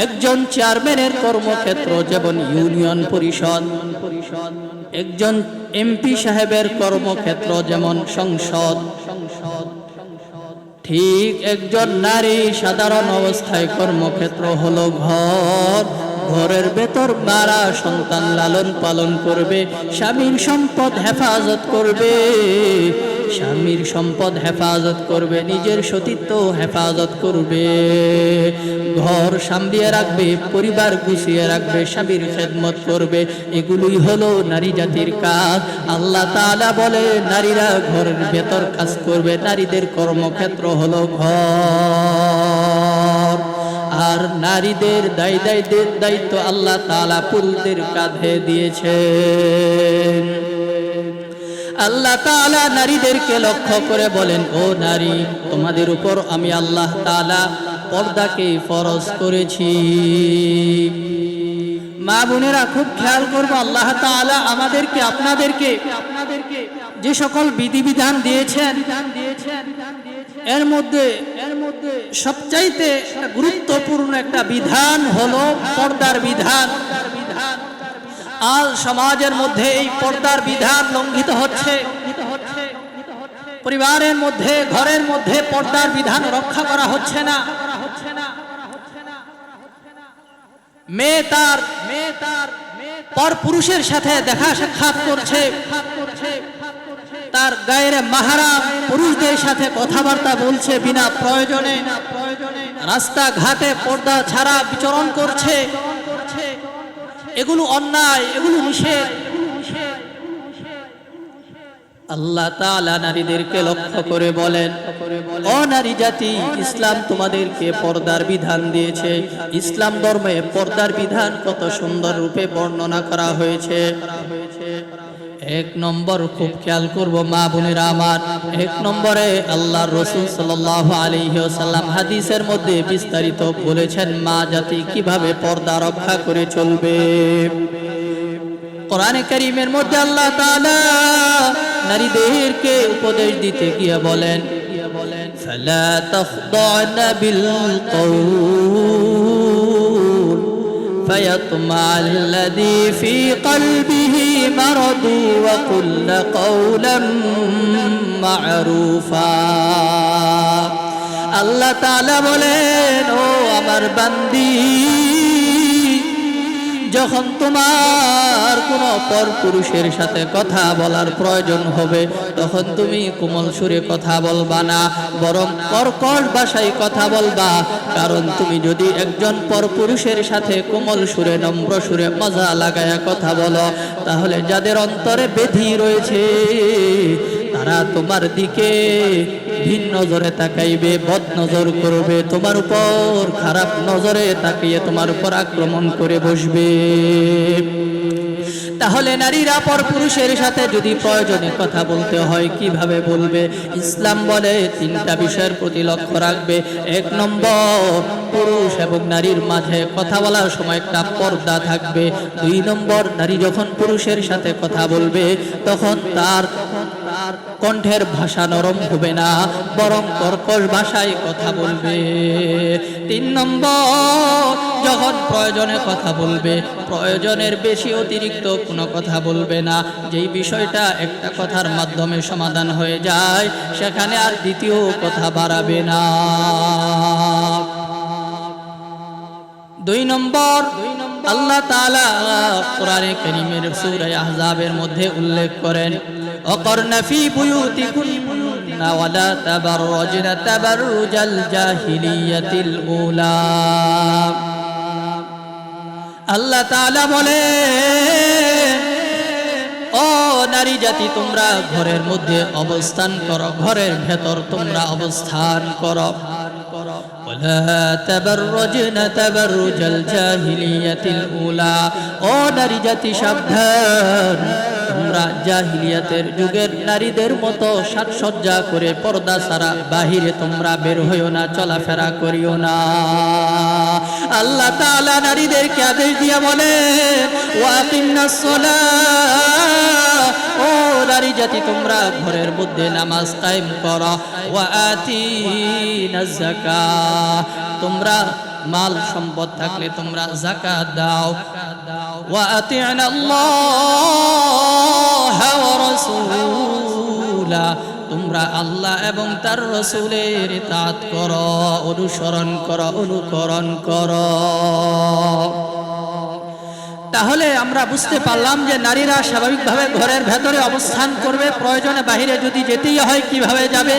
[SPEAKER 1] একজন চেয়ারম্যানের কর্মক্ষেত্র যেমন ইউনিয়ন পরিষদ, একজন এমপি সাহেবের কর্মক্ষেত্র যেমন সংসদ, ঠিক একজন নারী সাধারণ অবস্থায় কর্মক্ষেত্র হলো ঘর। ঘরের ভেতর মারা সন্তান লালন পালন করবে, স্বামীর সম্পদ হেফাজত করবে, স্বামীর সম্পদ হেফাজত করবে, নিজের সতীত্ব হেফাজত করবে, ঘর সামলিয়ে রাখবে, পরিবার গুছিয়ে রাখবে, স্বামীর খেদমত করবে। এগুলোই হলো নারী জাতির কাজ। আল্লাহ তাআলা বলে নারীরা ঘরের ভেতর কাজ করবে, নারীদের কর্মক্ষেত্র হলো ঘর। আর নারীদের দায়িত্ব আল্লাহ তাআলা পুরুষদের কাঁধে দিয়েছেন। আল্লাহ তাআলা নারীদেরকে লক্ষ্য করে বলেন ও নারী তোমাদের উপর আমি আল্লাহ তাআলা পর্দাকে ফরজ করেছি। মা বোনেরা খুব খেয়াল করবো, আল্লাহ তাআলা আমাদেরকে আপনাদেরকে যে সকল বিধিবিধান দিয়েছেন এর মধ্যে সবচাইতে গুরুত্বপূর্ণ একটা বিধান হলো পর্দার বিধান। আজ সমাজের মধ্যে এই পর্দার বিধান লঙ্ঘিত হচ্ছে। পরিবারের মধ্যে, ঘরের মধ্যে পর্দার বিধান রক্ষা করা হচ্ছে না। মেয়ে তার পরপুরুষের সাথে দেখা সাক্ষাৎ করছে, তার গায়ের মাহরাম পুরুষদের সাথে কথাবার্তা বলছে বিনা প্রয়োজনে, রাস্তাঘাটে পর্দা ছাড়া বিচরণ করছে। এগুলো অন্যায়, এগুলো নিষেধ। আল্লাহ তাআলা নারীদেরকে লক্ষ্য করে বলেন, ও নারী জাতি, ইসলাম তোমাদেরকে পর্দার বিধান দিয়েছে। ইসলাম ধর্মে পর্দার বিধান কত সুন্দর রূপে বর্ণনা করা হয়েছে। এক নম্বর, খুব খেয়াল করব মা বোনেরা আমার, এক নম্বরে আল্লাহর রাসূল সাল্লাল্লাহু আলাইহি ওয়াসাল্লাম হাদিসের মধ্যে বিস্তারিত বলেছেন মা জাতি কিভাবে পর্দা রক্ষা করে চলবে। কোরআনে কারীমের মধ্যে আল্লাহ তাআলা নারীদেরকে উপদেশ দিতে গিয়ে বলেন, ফালা তাখদা'না বিল কওল ফায়াতমা'আল্লাযী ফী কলবিহি মারাদু ওয়া কুল্লা কওলাম মা'রুফা। আল্লাহ তাআলা বলেন, ও আমার বান্দি, যখন তোমার কোনো পরপুরুষের সাথে কথা বলার প্রয়োজন হবে, তখন তুমি কোমল সুরে কথা বলবা না, বরং কর্কশ ভাষায় কথা বলবা। কারণ তুমি যদি একজন পরপুরুষের সাথে কোমল সুরে, নম্র সুরে, মজা লাগায়া কথা বলো, তাহলে যাদের অন্তরে ব্যাধি রয়েছে তারা তোমার দিকে ভিন নজরে তাকাইবে, বদ নজর করবে, তোমার উপর খারাপ নজরে তাকিয়ে তোমার উপর আক্রমণ করে বসবে। তাহলে নারীরা পরপুরুষের সাথে যদি প্রয়োজনে কথা বলতে হয় কিভাবে বলবে? ইসলাম বলে তিনটা বিষয়ের প্রতি লক্ষ্য রাখবে। এক নম্বর, পুরুষ এবং নারীর মাঝে কথা বলার সময় একটা পর্দা থাকবে। দুই নম্বর, নারী যখন পুরুষের সাথে কথা বলবে তখন তার কণ্ঠের ভাষা নরম হবে না, বরং কর্কশ ভাষায় কথা বলবে। তিন নম্বর, যখন প্রয়োজনে কথা বলবে, প্রয়োজনের বেশি অতিরিক্ত কোনো কথা বলবে না। যেই বিষয়টা একটা কথার মাধ্যমে সমাধান হয়ে যায়, সেখানে আর দ্বিতীয় কথা বাড়াবে না। দুই নম্বর, আল্লাহ তাআলা কোরআনে কারীমের সূরা আহজাবের মধ্যে উল্লেখ করেন, ওয়াকরনা ফি বুয়ুতিকুন্না ওয়ালা তাবাররাজনা তাবাররুজাল জাহিলিয়াতিল উলা। আল্লাহ তাআলা বলেন, ও নারী জাতি, তোমরা ঘরের মধ্যে অবস্থান করো, ঘরের ভেতর তোমরা অবস্থান করো। ওয়ালা তাবাররাজনা তাবাররুজাল জাহিলিয়াতিল উলা। ও নারী জাতি, সাবধান, তোমরা জাহিলিয়াতের যুগের নারীদের মতো সাজসজ্জা করে পর্দা ছাড়া বাহিরে তোমরা বের হইও না, চলাফেরা করিও না। আল্লাহ তাআলা নারীদেরকে আদেশ দিয়ে বলে, ওয়াকিমনাস সালাহ। ও নারী জাতি, তোমরা ঘরের মধ্যে নামাজ কায়েম করো। ওয়া আতিনাজ যাকাত, তোমরা মাল সম্পদ থাকলে তোমরা যাকাত দাও। ওয়া আতি'না আল্লাহ ওয়া রাসূলা, তোমরা আল্লাহ এবং তার রাসূলের ইতাআত করো, অনুসরণ করো, অনুকরণ করো। তাহলে আমরা বুঝতে পারলাম যে নারীরা স্বাভাবিকভাবে ঘরের ভেতরে অবস্থান করবে, প্রয়োজনে বাহিরে যদি যেতেই হয় কিভাবে যাবে?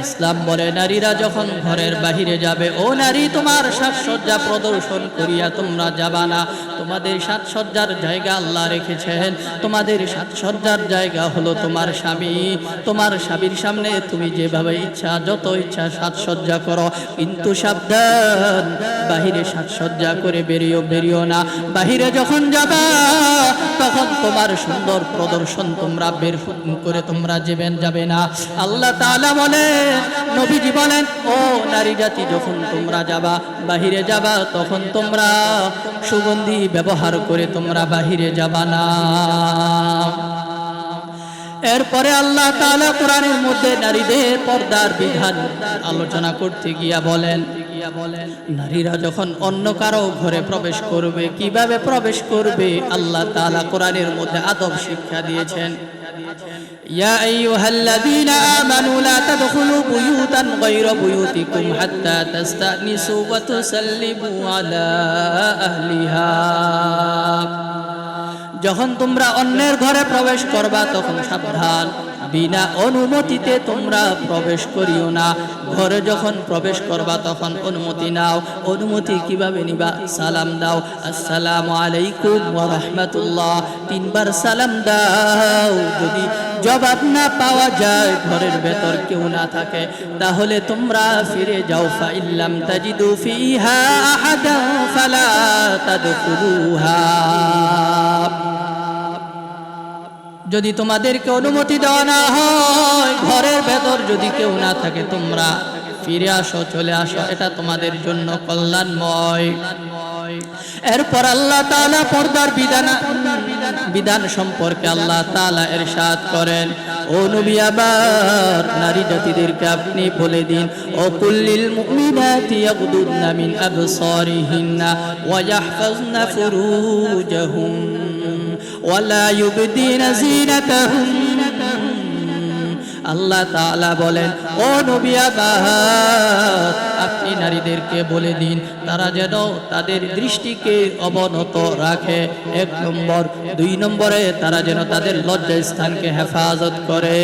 [SPEAKER 1] ইসলাম বলে নারীরা যখন ঘরের বাহিরে যাবে, ও নারী, তোমার সাজসজ্জা প্রদর্শন করিয়া তোমরা যাবা না। তোমাদের সাজসজ্জার জায়গা আল্লাহ রেখেছেন। তোমাদের সাজসজ্জার জায়গা হলো তোমার স্বামী। তোমার স্বামীর সামনে তুমি যেভাবে ইচ্ছা, যত ইচ্ছা সাজসজ্জা করো, কিন্তু সাবধান, বাহিরে সাজসজ্জা করে বেরিও না। বাহিরে যখন যাবা তখন তোমার সুন্দর প্রদর্শন তোমরা বের করে তোমরা যাবে না। আল্লাহ তাআলা বলেন, নবীজি বলেন, ও নারী জাতি, যখন তোমরা যাবা, বাহিরে যাবা, তখন তোমরা সুগন্ধি ব্যবহার করে তোমরা বাহিরে যাবা না। এরপরে আল্লাহ তাআলা কোরআনের মধ্যে নারীদের পর্দার বিধান আলোচনা করতে গিয়া বলেন, নারীরা যখন অন্য কারো ঘরে প্রবেশ করবে কিভাবে প্রবেশ করবে আল্লাহ তাআলা কোরআনের মধ্যে আদব শিক্ষা দিয়েছেন। ইয়া আইয়ুহাল্লাযীনা আমানু লা তাদখুলু বুয়ুতান গায়রা বুয়ুতিকুম হাত্তা তাস্তানিসু ওয়া তুসাল্লিমু আলা আহলিহা। যখন তোমরা অন্যের ঘরে প্রবেশ করবা তখন সাবধান, বিনা অনুমতিতে তোমরা প্রবেশ করিও না। ঘরে যখন প্রবেশ করবা তখন অনুমতি নাও। অনুমতি কিভাবে নিবা? সালাম দাও, আসসালামু আলাইকুম ওয়া রাহমাতুল্লাহ, 3 বার সালাম দাও। যদি জবাব না পাওয়া যায়, ঘরের ভেতর কেউ না থাকে, তাহলে তোমরা ফিরে যাও। ফাইল্লাম তাজিদু ফিহা আহাদান ফালা তাদখুলুহা। যদি তোমাদেরকে অনুমতি দেওয়া না হয়, ঘরের ভেতর যদি কেউ না থাকে, তোমরা ফিরে আসো, চলে আসো, এটা তোমাদের জন্য কল্যাণময়। এরপর আল্লাহ তাআলা পর্দার বিধান সম্পর্কে আল্লাহ তাআলা ইরশাদ করেন, ও নবী আবার নারী জাতিদেরকে আপনি বলে দিন, ও কুল্লিল মুমিনাতি ইয়াগদুদনা মিন আবসারিহিন্না ওয়া ইয়াহফাজনা ফুরুজাহুম ওয়ালা ইউবদিনা যিনাতাহুম। আল্লাহ তাআলা বলেন, ও নবী আবার আপনি নারীদেরকে বলে দিন তারা যেন তাদের দৃষ্টিকে অবনত রাখে, 1 নম্বর। 2 নম্বরে তারা যেন তাদের লজ্জাস্থানকে হেফাজত করে।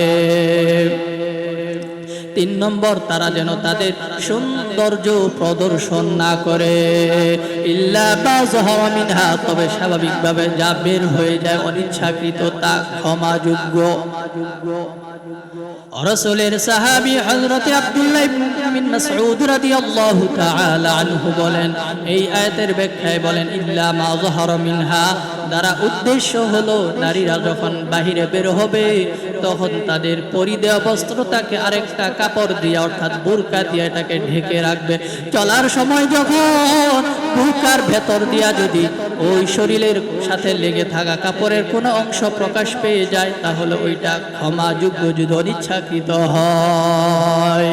[SPEAKER 1] 3 নম্বর, তারা যেন তাদের সৌন্দর্য প্রদর্শন না করে। ইল্লা মা যাহারা মিনহা, তবে স্বাভাবিকভাবে যা বের হয়ে যায় অনিচ্ছাকৃত তা ক্ষমাযোগ্য। রাসূলের সাহাবী হযরত আব্দুল্লাহ ইবনে মাসউদ রাদিয়াল্লাহু তাআলা আনহু বলেন, এই আয়াতের ব্যাখ্যায় বলেন, ইল্লা মা যাহারা মিনহা দ্বারা উদ্দেশ্য হলো নারীরা যখন বাহিরে বের হবে তখন তাদের পরিধেয় বস্ত্রটাকে আরেকটা কাপড় দিয়ে অর্থাৎ বুরকা দিয়ে এটাকে ঢেকে রাখবে। চলার সময় যখন বুরকার ভেতর দিয়া যদি ওই শরীরের সাথে লেগে থাকা কাপড়ের কোনো অংশ প্রকাশ পেয়ে যায় তাহলে ওইটা ক্ষমাযোগ্য যদি অনিচ্ছাকৃত হয়।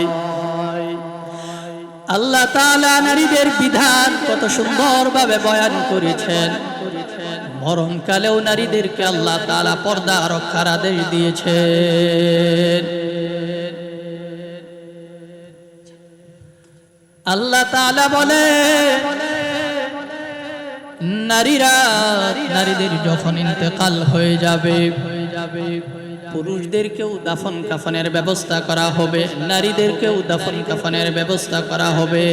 [SPEAKER 1] আল্লাহ তাআলা নারীদের বিধান কত সুন্দরভাবে বয়ান করেছেন। মরণকালেও নারীদেরকে আল্লাহ তাআলা পর্দা রক্ষার আদেশ দিয়েছেন। আল্লাহ তাআলা বলে, নারীদের যখন ইন্তেকাল হয়ে যাবে পুরুষদেরকেও দাফন কাফনের ব্যবস্থা করা হবে, নারীদেরকেও দাফন কাফনের ব্যবস্থা করা হবে।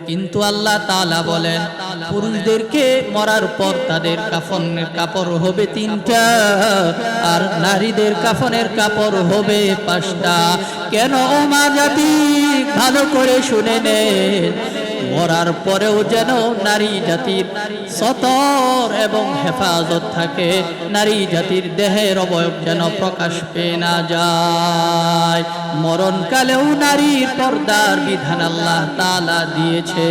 [SPEAKER 1] কিন্তু আল্লাহ তাআলা বলেন, পুরুষদেরকে মরার পর তাদের কাফনের কাপড় হবে 3টা, আর নারীদের কাফনের কাপড় হবে 5টা। কেন ও মা জাতি, ভালো করে শুনে নেন, মরার পরেও যেন নারী জাতির সতর এবং হেফাজত থাকে, নারী জাতির দেহের অবয়ব যেন প্রকাশ পেয়ে না যায়। মরণকালেও নারীর পর্দার বিধান আল্লাহ তাআলা দিয়েছেন।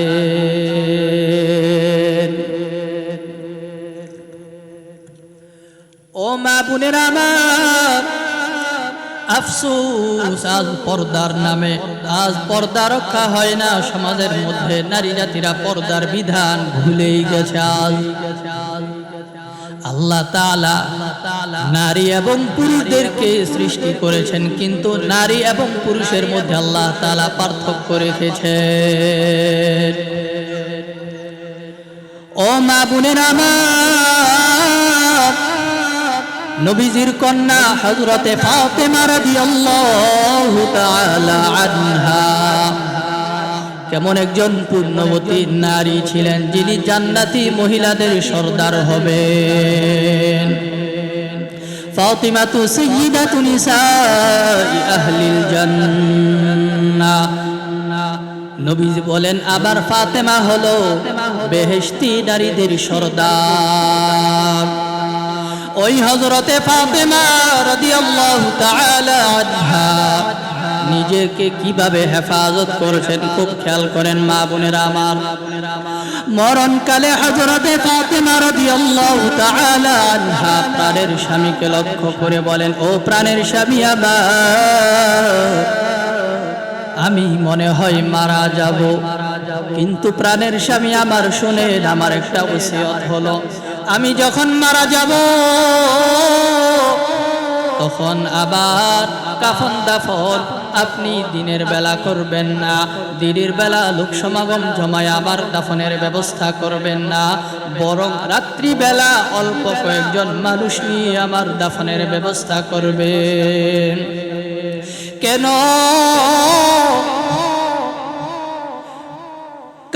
[SPEAKER 1] ও মা বোনেরা আমার, আফসোস আজ পর্দার নামে আজ পর্দা রক্ষা হয় না সমাজের মধ্যে। নারী জাতিরা পর্দার বিধান ভুলেই গেছে। আজ আল্লাহ তাআলা নারী এবং পুরুষদেরকে সৃষ্টি করেছেন, কিন্তু নারী এবং পুরুষের মধ্যে আল্লাহ তাআলা পার্থক্য রেখেছেন। ও মা বোনেরা আমার, নবীজির কন্যা হযরতে ফাতেমা রাদিয়াল্লাহু তাআলা আনহা কেমন একজন পূর্ণবতী নারী ছিলেন, যিনি জান্নাতি মহিলাদের সর্দার হবেন। ফাতিমাতু সাইয়্যিদাতু নিসাই আহলিল জান্নাহ। নবীজি বলেন, আবার ফাতেমা হলো বেহেশতি নারীদের সর্দার। ওই হযরতে ফাতেমা রাদিয়াল্লাহু তাআলা আনহা নিজেকে কিভাবে হেফাজত করেছেন খুব খেয়াল করেন মা বোনেরা আমার। মরণকালে হযরতে ফাতেমা রাদিয়াল্লাহু তাআলা আনহা প্রাণের স্বামীকে লক্ষ্য করে বলেন, ও প্রাণের স্বামী আমার, আমি মনে হয় মারা যাব, কিন্তু প্রাণের স্বামী আমার শুনেন, আমার একটা ওসিয়ত হলো, আমি যখন মারা যাব তখন আবার কাফন দাফন আপনি দিনের বেলা করবেন না, দিনের বেলা লোক সমাগম জমায় আবার দাফনের ব্যবস্থা করবেন না, বরং রাত্রিবেলা অল্প কয়েকজন মানুষ নিয়ে আমার দাফনের ব্যবস্থা করবেন। কেন?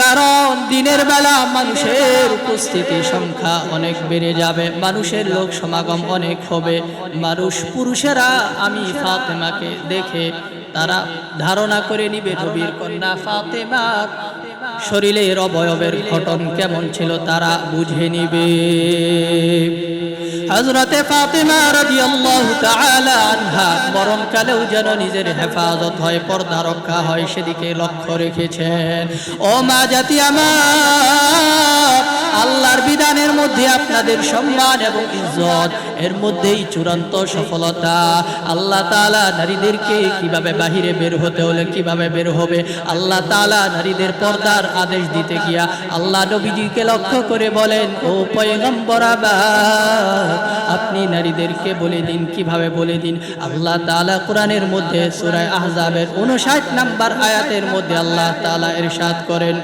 [SPEAKER 1] কারণ দিনের বেলা মানুষের উপস্থিতি সংখ্যা অনেক বেড়ে যাবে, মানুষের লোক সমাগম অনেক হবে, মানুষ পুরুষেরা আমি ফাতেমাকে দেখে তারা ধারণা করে নিবে নবীর কন্যা ফাতেমার শরীরের অবয়বের গঠন কেমন ছিল তারা বুঝে নিবে। হযরতে ফাতেমা রাদিয়াল্লাহু তাআলা আনহা মরণকালেও যেন নিজের হেফাজত হয়, পর্দা রক্ষা হয়, সেদিকে লক্ষ্য রেখেছেন। ও মা জাতি আমার, আল্লাহর বিধানের মধ্যে আপনাদের সম্মান এবং ইজ্জত, এর মধ্যেই চূড়ান্ত সফলতা। আল্লাহ তাআলা নারীদেরকে কিভাবে বাহিরে বের হতে হলে কিভাবে বের হবে, আল্লাহ তাআলা নারীদের পর্দার আদেশ দিতে গিয়া আল্লাহ নবীজিকে লক্ষ্য করে বলেন, ও পয়গম্বর আমার, আপনি নারীদেরকে বলে দিন, কিভাবে বলে দিন। আল্লাহ তাআলা কোরআনের মধ্যে সূরা আহজাবের 59 নম্বর আয়াতের মধ্যে আল্লাহ তাআলা ইরশাদ করেন,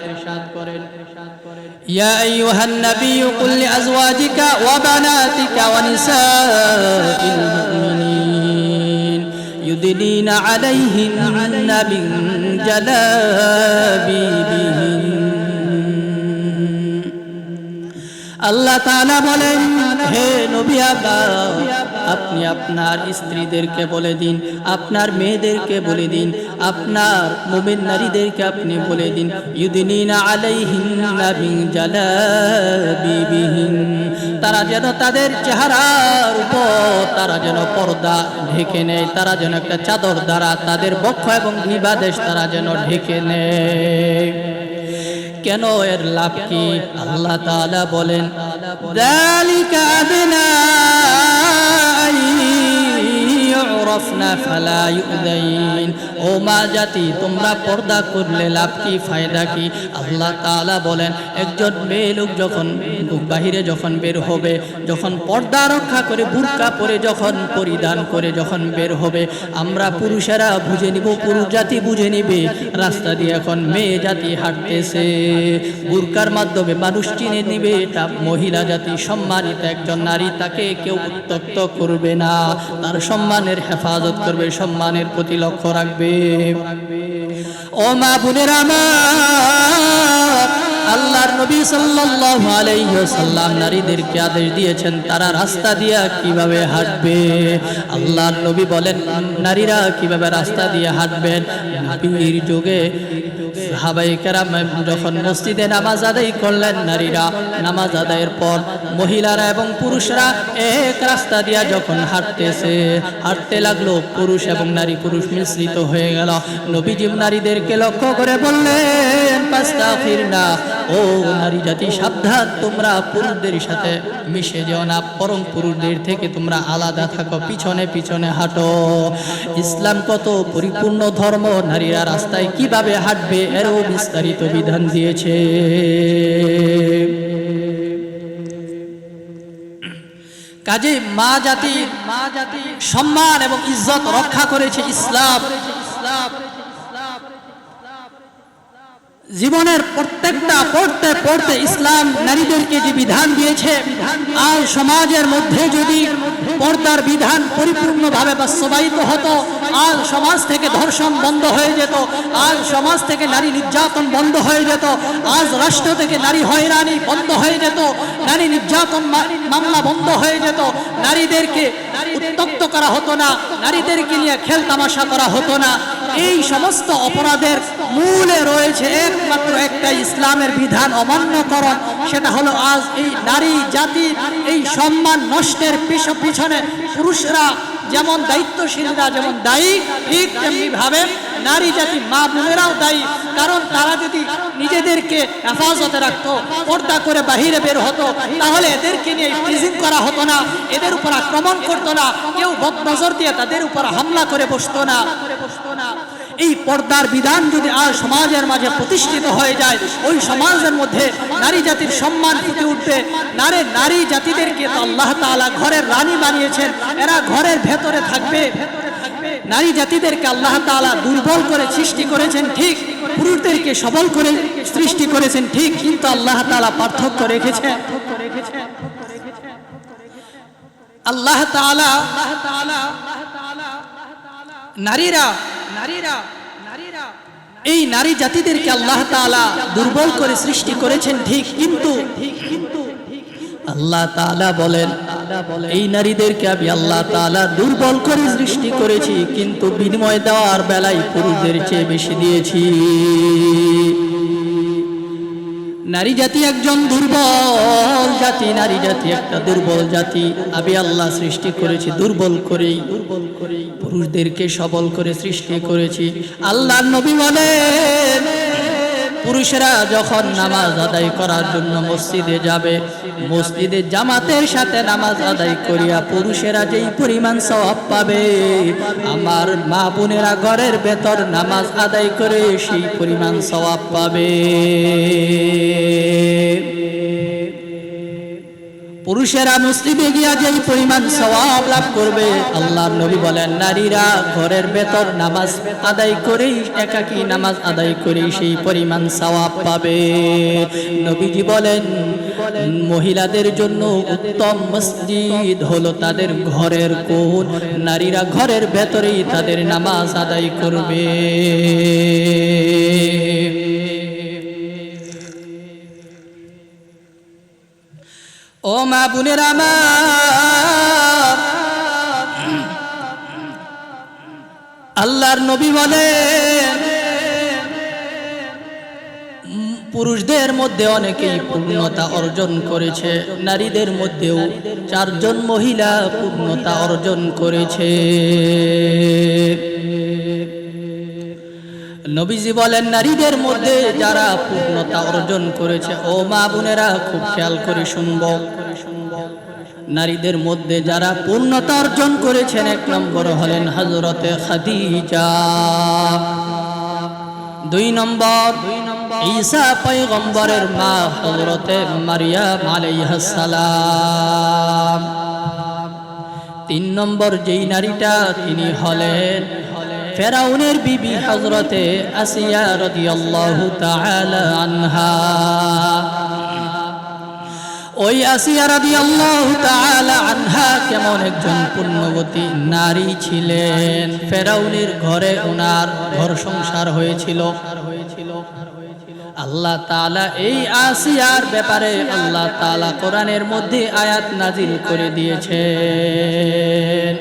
[SPEAKER 1] ইয়া আইয়ুহান নাবিয়্যু কুল লিআজওয়াজিকা ওয়া বানাতিকা ওয়া নিসাইল মুমিনিন ইউদিনিনা আলাইহিন্না মিন জালাবিবিহিন। আল্লাহ তাআলা বলেন, হে নবী আপনি আপনার স্ত্রীদেরকে বলে দিন, আপনার মেয়েদেরকে বলে দিন, আপনার মুমিন নারীদেরকে আপনি বলে দিন, ইউদিনিনা আলাইহিন্না মিন জালাবিবিহিন, তারা যেন তাদের চেহারার উপর তারা যেন পর্দা ঢেকে নেয়, তারা যেন একটা চাদর দ্বারা তাদের বক্ষ এবং নিবাদেশ তারা যেন ঢেকে নেয়। কেন? এর লাভ কি? আল্লাহ তাআলা বলেন, যালিকা আদনা আন ইউরাফনা ফালা ইউযাইন। ও মা জাতি, তোমরা পর্দা করলে লাভ কি, ফায়দা কি? আল্লাহ তাআলা বলেন, একজন মেয়ে লোক যখন বাহিরে যখন বের হবে, যখন পর্দা রক্ষা করে বুরকা পরে যখন পরিধান করে যখন বের হবে, আমরা পুরুষেরা বুঝে নিব, পুরুষ জাতি বুঝে নিবে রাস্তা দিয়ে এখন মেয়ে জাতি হাঁটতেছে, বুরকার মাধ্যমে মানুষ চিনে নিবে এটা মহিলা জাতি, সম্মানিত একজন নারী, তাকে কেউ উত্ত্যক্ত করবে না, তার সম্মানের হেফাজত করবে, সম্মানের প্রতি লক্ষ্য রাখবে। ও মা বোনেরা আমার, আল্লাহর নবী সাল্লাল্লাহু আলাইহি ওয়াসাল্লাম নারীদেরকে আদেশ দিয়েছেন তারা রাস্তা দিয়ে কিভাবে হাঁটবে। আল্লাহর নবী বলেন নারীরা কিভাবে রাস্তা দিয়ে হাঁটবেন। নবীর যুগে সাহাবায়ে কেরাম যখন মসজিদে নামাজ আদায় করলেন, নারীরা নামাজ আদায়ের পর মহিলারা এবং পুরুষরা এক রাস্তা দিয়ে যখন হাঁটতে লাগলো, পুরুষ এবং নারী পুরুষ মিশ্রিত হয়ে গেল। নবীজি নারীদেরকে লক্ষ্য করে বললেন, ফাস্তাগফিরনা, ও নারী জাতি সাবধান, তোমরা পুরুষদের সাথে মিশে যেও না, বরং পুরুষদের থেকে তোমরা আলাদা থাকো, পিছনে পিছনে হাঁটো। ইসলাম কত পরিপূর্ণ ধর্ম, নারীরা রাস্তায় কিভাবে হাঁটবে এরও বিস্তারিত বিধান দিয়েছে। কাজে মা জাতির সম্মান এবং ইজ্জত রক্ষা করেছে ইসলাম। জীবনের প্রত্যেকটা পড়তে ইসলাম নারীদেরকে যে বিধান দিয়েছে, আর সমাজের মধ্যে যদি পর্দার বিধান পরিপূর্ণভাবে বাস্তবায়িত হতো, আজ সমাজ থেকে ধর্ষণ বন্ধ হয়ে যেত, আজ সমাজ থেকে নারী নির্যাতন বন্ধ হয়ে যেত, আজ রাষ্ট্র থেকে নারী হয়রানি বন্ধ হয়ে যেত, নারী নির্যাতন মামলা বন্ধ হয়ে যেত, নারীদেরকে উত্তক্ত করা হতো না, নারীদেরকে নিয়ে খেল তামাশা করা হতো না। এই সমস্ত অপরাধের মূলে রয়েছে একমাত্র একটা ইসলামের বিধান অমান্যকরণ। সেটা হলো আজ এই নারী জাতির এই সম্মান নষ্টের পিছনে পুরুষরা
[SPEAKER 2] যেমন দায়িত্বশীলরা যেমন দায়ী, ঠিক তেমনি ভাবে নারী জাতি মা বোনেরাও দায়ী। কারণ তারা যদি নিজেদেরকে হেফাজতে রাখতো, পর্দা করে বাহিরে বের হতো, তাহলে এদেরকে নিয়ে প্রিজিং করা হতো না, এদের উপর আক্রমণ করতো না, কেউ বদনজর দিয়ে তাদের উপর হামলা করে বসতো না। এই পর্দার বিধান যদি আজ সমাজের মাঝে প্রতিষ্ঠিত হয়ে যায়, ওই সমাজের মধ্যে নারী জাতির সম্মান ফুটে উঠবে। নারী জাতিদেরকে তো আল্লাহ তাআলা ঘরের রানী বানিয়েছেন, এরা ঘরের ভেতরে থাকবে। নারী জাতিদেরকে আল্লাহ তাআলা দুর্বল করে সৃষ্টি করেছেন ঠিক, পুরুষদেরকে সবল করে সৃষ্টি করেছেন ঠিক, কিন্তু আল্লাহ তাআলা পার্থক্য রেখেছেন। আল্লাহ তাআলা নারীরা এই নারী জাতিদেরকে আল্লাহ তাআলা দুর্বল করে সৃষ্টি করেছেন ঠিক, কিন্তু আল্লাহ তাআলা বলেন এই নারীদেরকে আমি আল্লাহ তাআলা দুর্বল করে সৃষ্টি করেছি, কিন্তু বিনিময় দেওয়ার বেলায় পুরুষদের চেয়ে বেশি দিয়েছি। নারী জাতি একজন দুর্বল জাতি, নারী জাতি একটা দুর্বল জাতি। আমি আল্লাহ সৃষ্টি করেছি দুর্বল করেই, পুরুষদেরকে সবল করে সৃষ্টি করেছি। আল্লাহর নবী বলেন পুরুষেরা যখন নামাজ আদায় করার জন্য মসজিদে যাবে, মসজিদে জামাতের সাথে নামাজ আদায় করিয়া পুরুষেরা যেই পরিমাণ সওয়াব পাবে, আমার মা বোনেরা ঘরের ভেতর নামাজ আদায় করে সেই পরিমাণ সওয়াব পাবে। পুরুষেরা মসজিদে গিয়া যেই পরিমাণ সওয়াব লাভ করবে, আল্লাহর নবী বলেন নারীরা ঘরের ভেতর নামাজ আদায় করেই, একাকী নামাজ আদায় করেই সেই পরিমাণ সওয়াব পাবে। নবীজি বলেন মহিলাদের জন্য উত্তম মসজিদ হলো তাদের ঘরের কোণ, নারীরা ঘরের ভেতরেই তাদের নামাজ আদায় করবে। ও মা বোনেরা আমার, আল্লাহর নবী বলেন পুরুষদের মধ্যে অনেকেই পূর্ণতা অর্জন করেছে, নারীদের মধ্যেও 4 জন মহিলা পূর্ণতা অর্জন করেছে। নবীজি বলেন নারীদের মধ্যে যারা পূর্ণতা অর্জন করেছে, ও মা বোনেরা খুব খেয়াল করে শুনব, নারীদের মধ্যে যারা পূর্ণতা অর্জন করেছেন 1 নম্বর হলেন হযরতে খাদিজা, 2 নম্বর ঈসা পয়গম্বরের মা হযরতে মারিয়াম আলাইহিস সালাম, 3 নম্বর যেই নারীটা তিনি হলেন ফেরাউনের বিবি হযরতে আসিয়া রাদিয়াল্লাহু তাআলা আনহা। ওই আসিয়া রাদিয়াল্লাহু তাআলা আনহা কেমন একজন পুণ্যবতী নারী ছিলেন। ফেরাউনের ঘরে ওনার ঘর সংসার হয়েছিল। আল্লাহ তাআলা এই আসিয়ার ব্যাপারে আল্লাহ তাআলা কোরআনের মধ্যে আয়াত নাজিল করে দিয়েছেন।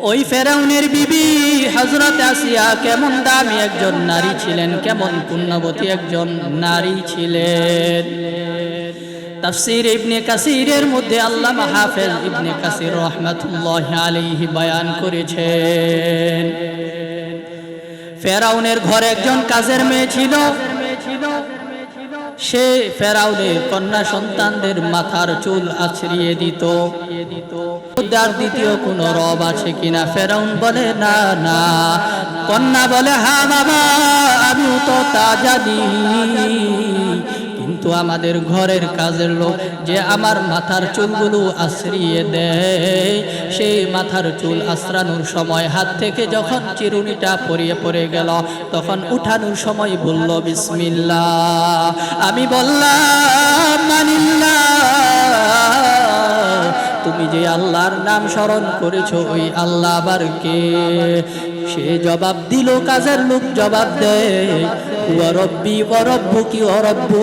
[SPEAKER 2] ওই ফেরাউনের বিবি হযরত আসিয়া কেমন দামি একজন নারী ছিলেন, কেমন পুণ্যবতী একজন নারী ছিলেন। তাফসীর ইবনে কাসিরের মধ্যে আল্লামা হাফেজ ইবনে কাসির রাহমাতুল্লাহি আলাইহি বয়ান করেছেন ফেরাউনের ঘরে একজন কাজের মেয়ে ছিল। সে ফেরাউনের কন্যা সন্তানদের মাথার চুল আছড়িয়ে দিত। তার দ্বিতীয় কোন রব আছে কিনা? ফেরাউন বলে না না। কন্যা বলে হ্যাঁ বাবা, আমিও তো তা জানি, কিন্তু আমাদের ঘরের কাজের লোক যে আমার মাথার চুলগুলো আছড়িয়ে দেয়, সেই মাথার চুল আছড়ানোর সময় হাত থেকে যখন চিরুনিটা পড়ে গেল, তখন উঠানোর সময় বলল বিসমিল্লাহ। আমি বললাম মানিল্লাহ। তুমি যে আল্লাহর নাম স্মরণ করেছো, ওই আল্লাহ আবার কে? সে জবাব দিল, কাজের লোক জবাব দেয় ওয়া রব্বি ওয়া রব্বুকি ওয়া রব্বু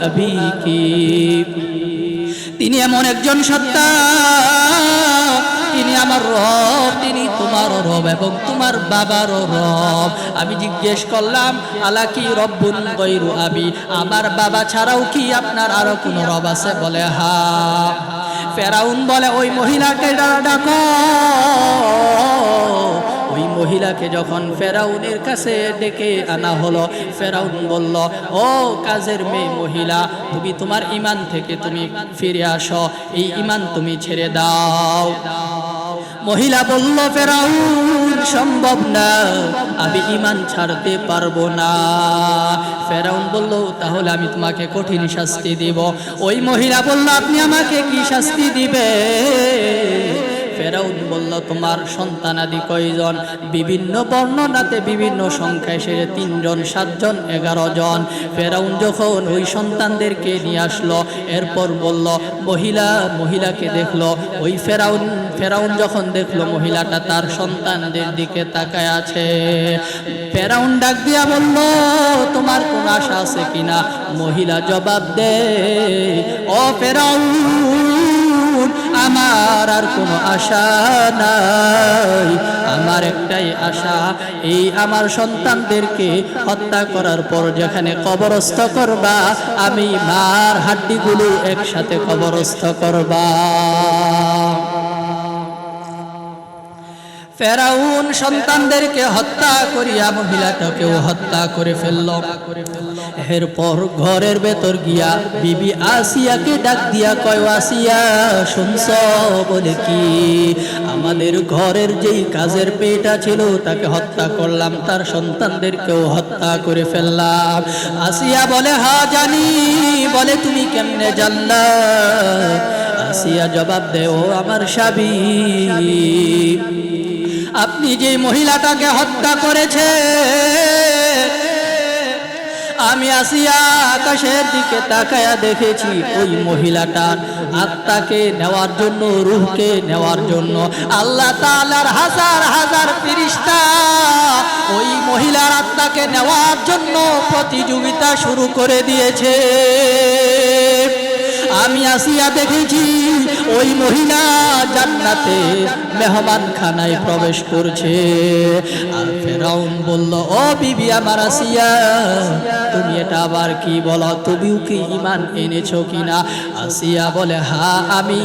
[SPEAKER 2] আবিকি। তিনি এমন একজন সত্তা, তিনি আমার রব, তিনি তোমার রব এবং তোমার বাবারও রব। আমি জিজ্ঞেস করলাম আলা কি রব্বুন গায়রু আবি, আমার বাবা ছাড়াও কি আপনার আরো কোনো রব আছে? বলে হ্যাঁ।
[SPEAKER 1] ফেরাউন বলে ওই মহিলাকে ডাকো। ওই মহিলাকে যখন ফেরাউনের কাছে ডেকে আনা হলো, ফেরাউন বলল, ও কাজের মেয়ে মহিলা, তুমি তোমার ঈমান থেকে তুমি ফিরে আসো, এই ঈমান তুমি ছেড়ে দাও। মহিলা বলল, ফেরাউন সম্ভব না, আমি ঈমান ছাড়তে পারবো না। ফেরাউন বলল, তাহলে আমি তোমাকে কঠিন শাস্তি দিব। ওই মহিলা বলল, আপনি আমাকে কি শাস্তি দিবে? ফেরাউন বলল, তোমার সন্তানাদি কয়জন? বিভিন্ন বর্ণনাতে বিভিন্ন সংখ্যা এসেছে, 3 জন, 7 জন, 11 জন। ফেরাউন যখন ওই সন্তানদেরকে নিয়ে আসলো, এরপর বলল, মহিলাকে দেখলো। ওই ফেরাউন যখন দেখলো মহিলাটা তার সন্তানদের দিকে তাকায় আছে, ফেরাউন ডাক দিয়া বলল, তোমার কোন আশা আছে কিনা? মহিলা জবাব দে, ও ফেরাউন, আমার আর কোনো আশা নাই, আমার একটাই আশা, এই আমার সন্তানদেরকে হত্যা করার পর যেখানে কবরস্থ করবা, আমি মার হাড্ডিগুলো একসাথে কবরস্থ করবা। ফেরাউন সন্তানদেরকে হত্যা করিয়া মহিলাটাকেও হত্যা করে ফেলল। এরপর ঘরের ভেতর গিয়া বিবি আসিয়াকে ডাক দিয়া কয়, আসিয়া শুনছ? বলে কি? আমাদের ঘরের যেই কাজের মেয়েটা ছিল তাকে হত্যা করলাম, তার সন্তানদেরকেও হত্যা করে ফেললাম। আসিয়া বলে, হ্যাঁ জানি। বলে, তুমি কেমনে জানলা? আসিয়া জবাব দে, ও আমার স্বামী, আপনি যে মহিলাটাকে হত্যা করেছে, আমি আসিয়া আকাশের দিকে তাকায়া দেখেছি, ওই মহিলাটার আত্মাকে নেওয়ার জন্য, রূহকে নেওয়ার জন্য আল্লাহ তাআলার হাজার হাজার ফেরেশতা ওই মহিলার আত্মাকে নেওয়ার জন্য প্রতিযোগিতা শুরু করে দিয়েছে। আমি আসিয়া দেখেছি ওই মহিলা জান্নাতে মেহমান খানায় প্রবেশ করছে। আর ফেরাউন বলল, ও বিবি আমার আসিয়া, তুমি এটা আবার কি বলো? তুমিও কি ঈমান এনেছো কিনা? আসিয়া বলে, হ্যাঁ, আমি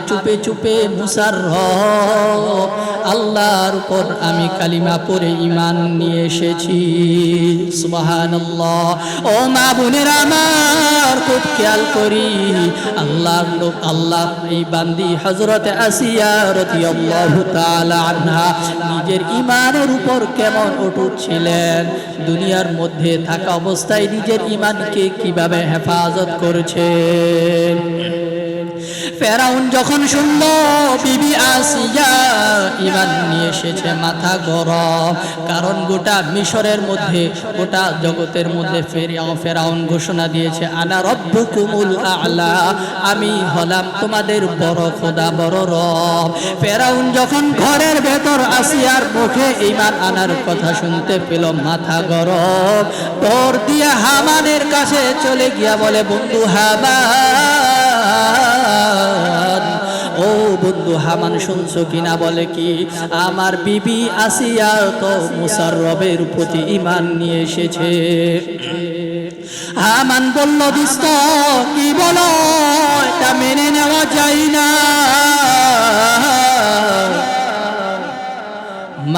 [SPEAKER 1] চুপে চুপে মুসার রব আল্লাহর উপর আমি কালিমা পড়ে ঈমান নিয়ে এসেছি। সুবহানাল্লাহ। ও মা বোনেরা আমার, খুব খেয়াল করি, আল্লাহর লোক, আল্লাহ এই বান্দি হযরত আসিয়া রাদিয়াল্লাহু তাআলা আনহা নিজের ঈমানের উপর কেমন অটুট ছিলেন, দুনিয়ার মধ্যে থাকা অবস্থায় নিজের ঈমানকে কিভাবে হেফাজত করেছেন। ফেরাউন যখন শুনল বিবি আসিয়া ঈমান নিয়ে এসেছে, মাথা গরম। কারণ গোটা মিশরের মধ্যে, গোটা জগতের মধ্যে ফেরাউন ঘোষণা দিয়েছে, আনা রব্বুকুমুল আ'লা, আমি হলাম তোমাদের বড় খোদা, বড় রব। ফেরাউন যখন ঘরের ভেতর আসিয়ার মুখে ঈমান আনার কথা শুনতে পেল, মাথা গরম। দৌড় দিয়ে হামানের কাছে চলে গিয়া বলে, বন্ধু হামান, ও বন্ধু হামান, শুনছো কিনা? বলে কি? আমার বিবি আসিয়া তো মুসার রবের প্রতি ঈমান নিয়ে এসেছে। হামান বলল, দোস্ত কি বলো? এটা মেনে নেওয়া যায় না।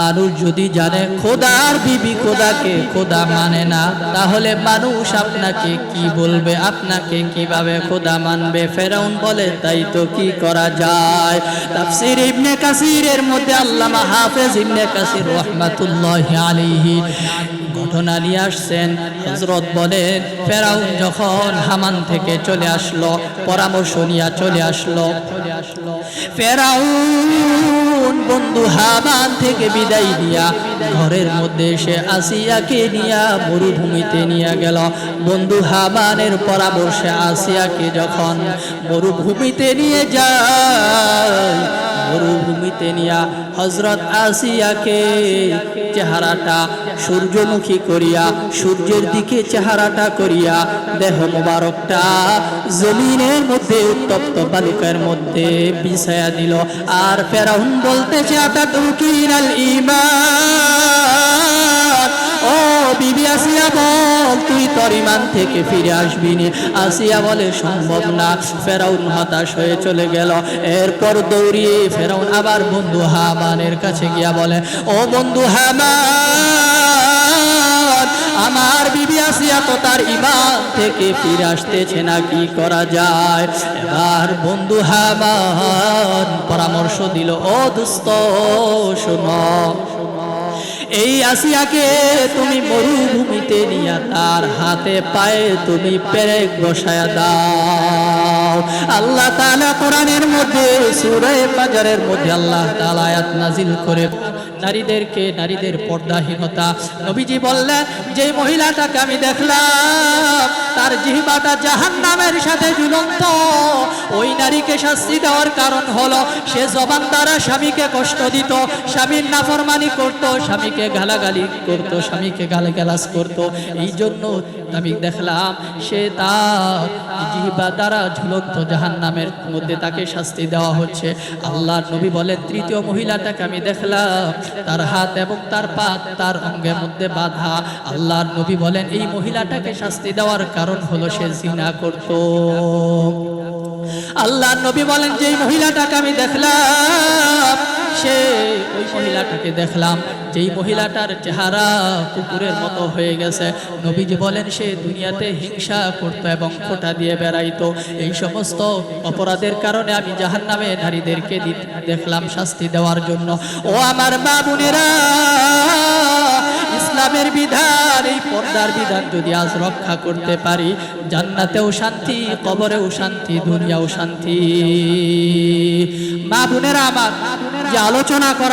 [SPEAKER 1] মানুষ যদি জানে খোদার বিবি খোদাকে খোদা মানে না, তাহলে মানুষ আপনাকে কি বলবে? আপনাকে কিভাবে খোদা মানবে? ফেরাউন বলে, তাই তো কি করা যায়? তাফসীর ইবনে কাসিরের মধ্যে আল্লামা হাফেজ ইবনে কাসির রাহমাতুল্লাহি আলাইহি ঘটনা নিয়ে আসছেন। হযরত বলেন, ফেরাউন যখন হামান থেকে চলে আসলো, পরামর্শ নিয়ে চলে আসলো, ফেরাউন বন্ধু হামান থেকে বিদায় দিয়া ঘরের মধ্যে এসে আসিয়াকে নিয়া মরুভূমিতে নিয়ে গেল। বন্ধু হামানের পরামর্শে আসিয়াকে যখন মরুভূমিতে নিয়ে যায়, মরুভূমিতে নিয়া হযরত আসিয়াকে চেহারাটা সূর্যমুখী করিয়া, সূর্যের দিকে চেহারাটা করিয়া, দেহ মোবারকটা জমিনের মধ্যে উত্তপ্ত বালুকার মধ্যে বিছায়া দিল। আর ফেরাউন বলতেছে, আতাতুকিনাল ঈমান, ও ও বিবি আসিয়া বল তুই তোর ঈমান থেকে ফিরে আসবি নি? আসিয়া বলে সম্ভব না। ফেরাউন হতাশ হয়ে চলে গেল। এরপর দৌড়িয়ে ফেরাউন আবার বন্ধু হামানের কাছে গিয়া বলে, ও বন্ধু হামান, আমার বিবি আসিয়া তো তার ঈমান থেকে ফিরে আসতেছে না, কি করা যায়? এবার বন্ধু হামান পরামর্শ দিল, ও দোস্ত শোনো, এই আসিয়াকে তুমি মরুভূমিতে নিয়ে তার হাতে পায়ে তুমি পেরেক বসায়া দাও। আল্লাহ তাআলা কোরআনের মধ্যে সূরা ফাজরের মধ্যে আল্লাহ তাআলা আয়াত নাজিল করে নারীদের পর্দাহীনতা। নবীজি বললেন, যে মহিলাটাকে আমি দেখলাম তার জিহ্বাটা জাহান্নামের সাথে ঝুলন্ত, ওই নারীকে শাস্তি দেওয়ার কারণ হলো সে জবান দ্বারা স্বামীকে কষ্ট দিত, স্বামীর নাফরমানি করত, স্বামীকে গালাগালি করত, স্বামীকে গালাগালাজ করত। এই জন্য আমি দেখলাম সে তার জিহ্বা দ্বারা ঝুলন্ত জাহান্নামের মধ্যে তাকে শাস্তি দেওয়া হচ্ছে। আল্লাহর নবী বলেন, তৃতীয় মহিলাটাকে আমি দেখলাম তার হাত এবং তার পা তার অঙ্গের মধ্যে বাঁধা। আল্লাহর নবী বলেন, এই মহিলাটাকে শাস্তি দেওয়ার কারণ হলো সে জিনা করত। আল্লাহর নবী বলেন, যেই মহিলাটাকে আমি দেখলাম সে ওই মহিলাটাকে দেখলাম যেই মহিলাটার চেহারা কুকুরের মতো হয়ে গেছে। নবীজি বলেন, সে দুনিয়াতে হিংসা করত এবং খোঁটা দিয়ে বেড়াইতো। এই সমস্ত অপরাধের কারণে আমি জাহান্নামে নারীদেরকে দেখলাম শাস্তি দেওয়ার জন্য। ও আমার মা বোনেরা, ইসলামের বিধান, এই পর্দার বিধান যদি আজ রক্ষা করতে পারি, জান্নাতেও শান্তি, কবরেও শান্তি, দুনিয়াও শান্তি। মা বোনেরা আমার, যে আলোচনা করা